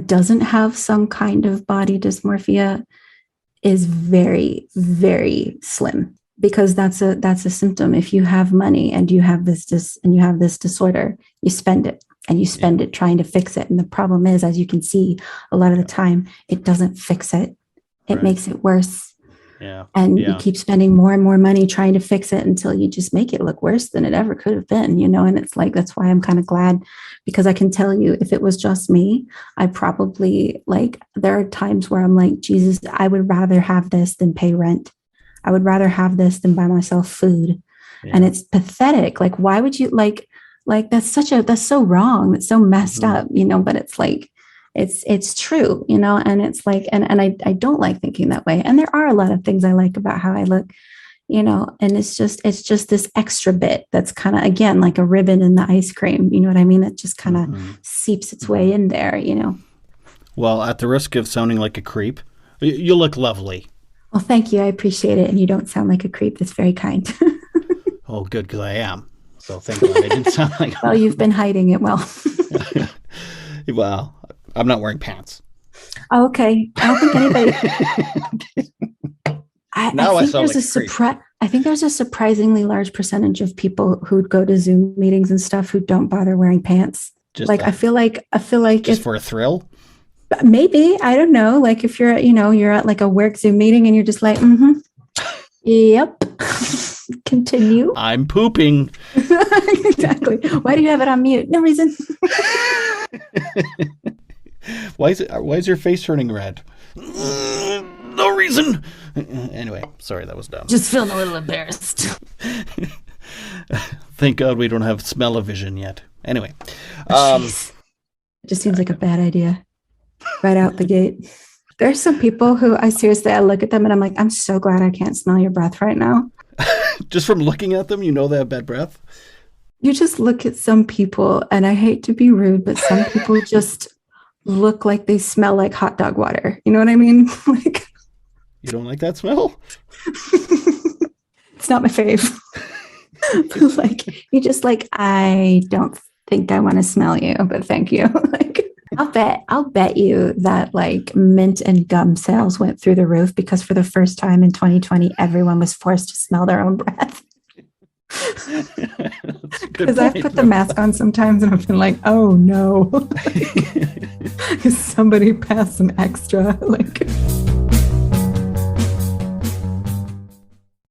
doesn't have some kind of body dysmorphia is very, very slim, because that's a symptom. If you have money and you have this disorder, you spend it. And you spend it trying to fix it. And the problem is, as you can see, a lot of the time, it doesn't fix it. It makes it worse. Yeah. And you keep spending more and more money trying to fix it until you just make it look worse than it ever could have been, And it's like, that's why I'm kind of glad, because I can tell you, if it was just me, I probably, there are times where I'm like, Jesus, I would rather have this than pay rent. I would rather have this than buy myself food. Yeah. And it's pathetic. Like, why would you that's so wrong. It's so messed up, but it's like, it's true, and it's like, and I don't like thinking that way. And there are a lot of things I like about how I look, and it's just this extra bit that's kind of, again, like a ribbon in the ice cream. You know what I mean? It just kind of seeps its way in there, Well, at the risk of sounding like a creep, you look lovely. Well, thank you. I appreciate it. And you don't sound like a creep. That's very kind. Oh, good. Because I am. So thank God I didn't sound like. Well, you've been hiding it well. Well, I'm not wearing pants. Oh, okay. I don't think anybody. I think there's a surprisingly large percentage of people who'd go to Zoom meetings and stuff who don't bother wearing pants. I feel like just for a thrill. Maybe, I don't know. Like if you're at like a work Zoom meeting and you're just like, yep. Continue. I'm pooping. Exactly. Why do you have it on mute? No reason. Why is your face turning red? No reason. Anyway, sorry, that was dumb. Just feeling a little embarrassed. Thank God we don't have smell-o-vision yet. Anyway. It just seems like a bad idea. Right out the gate. There's some people who I look at them and I'm like, I'm so glad I can't smell your breath right now. Just from looking at them, they have bad breath? You just look at some people, and I hate to be rude, but some people just look like they smell like hot dog water. You know what I mean? Like, you don't like that smell? It's not my fave. Like, you just like, I don't think I want to smell you, but thank you. Like, I'll bet you that like mint and gum sales went through the roof because for the first time in 2020, everyone was forced to smell their own breath. Because I've put the mask on sometimes and I've been like, oh no, somebody pass some extra. Like.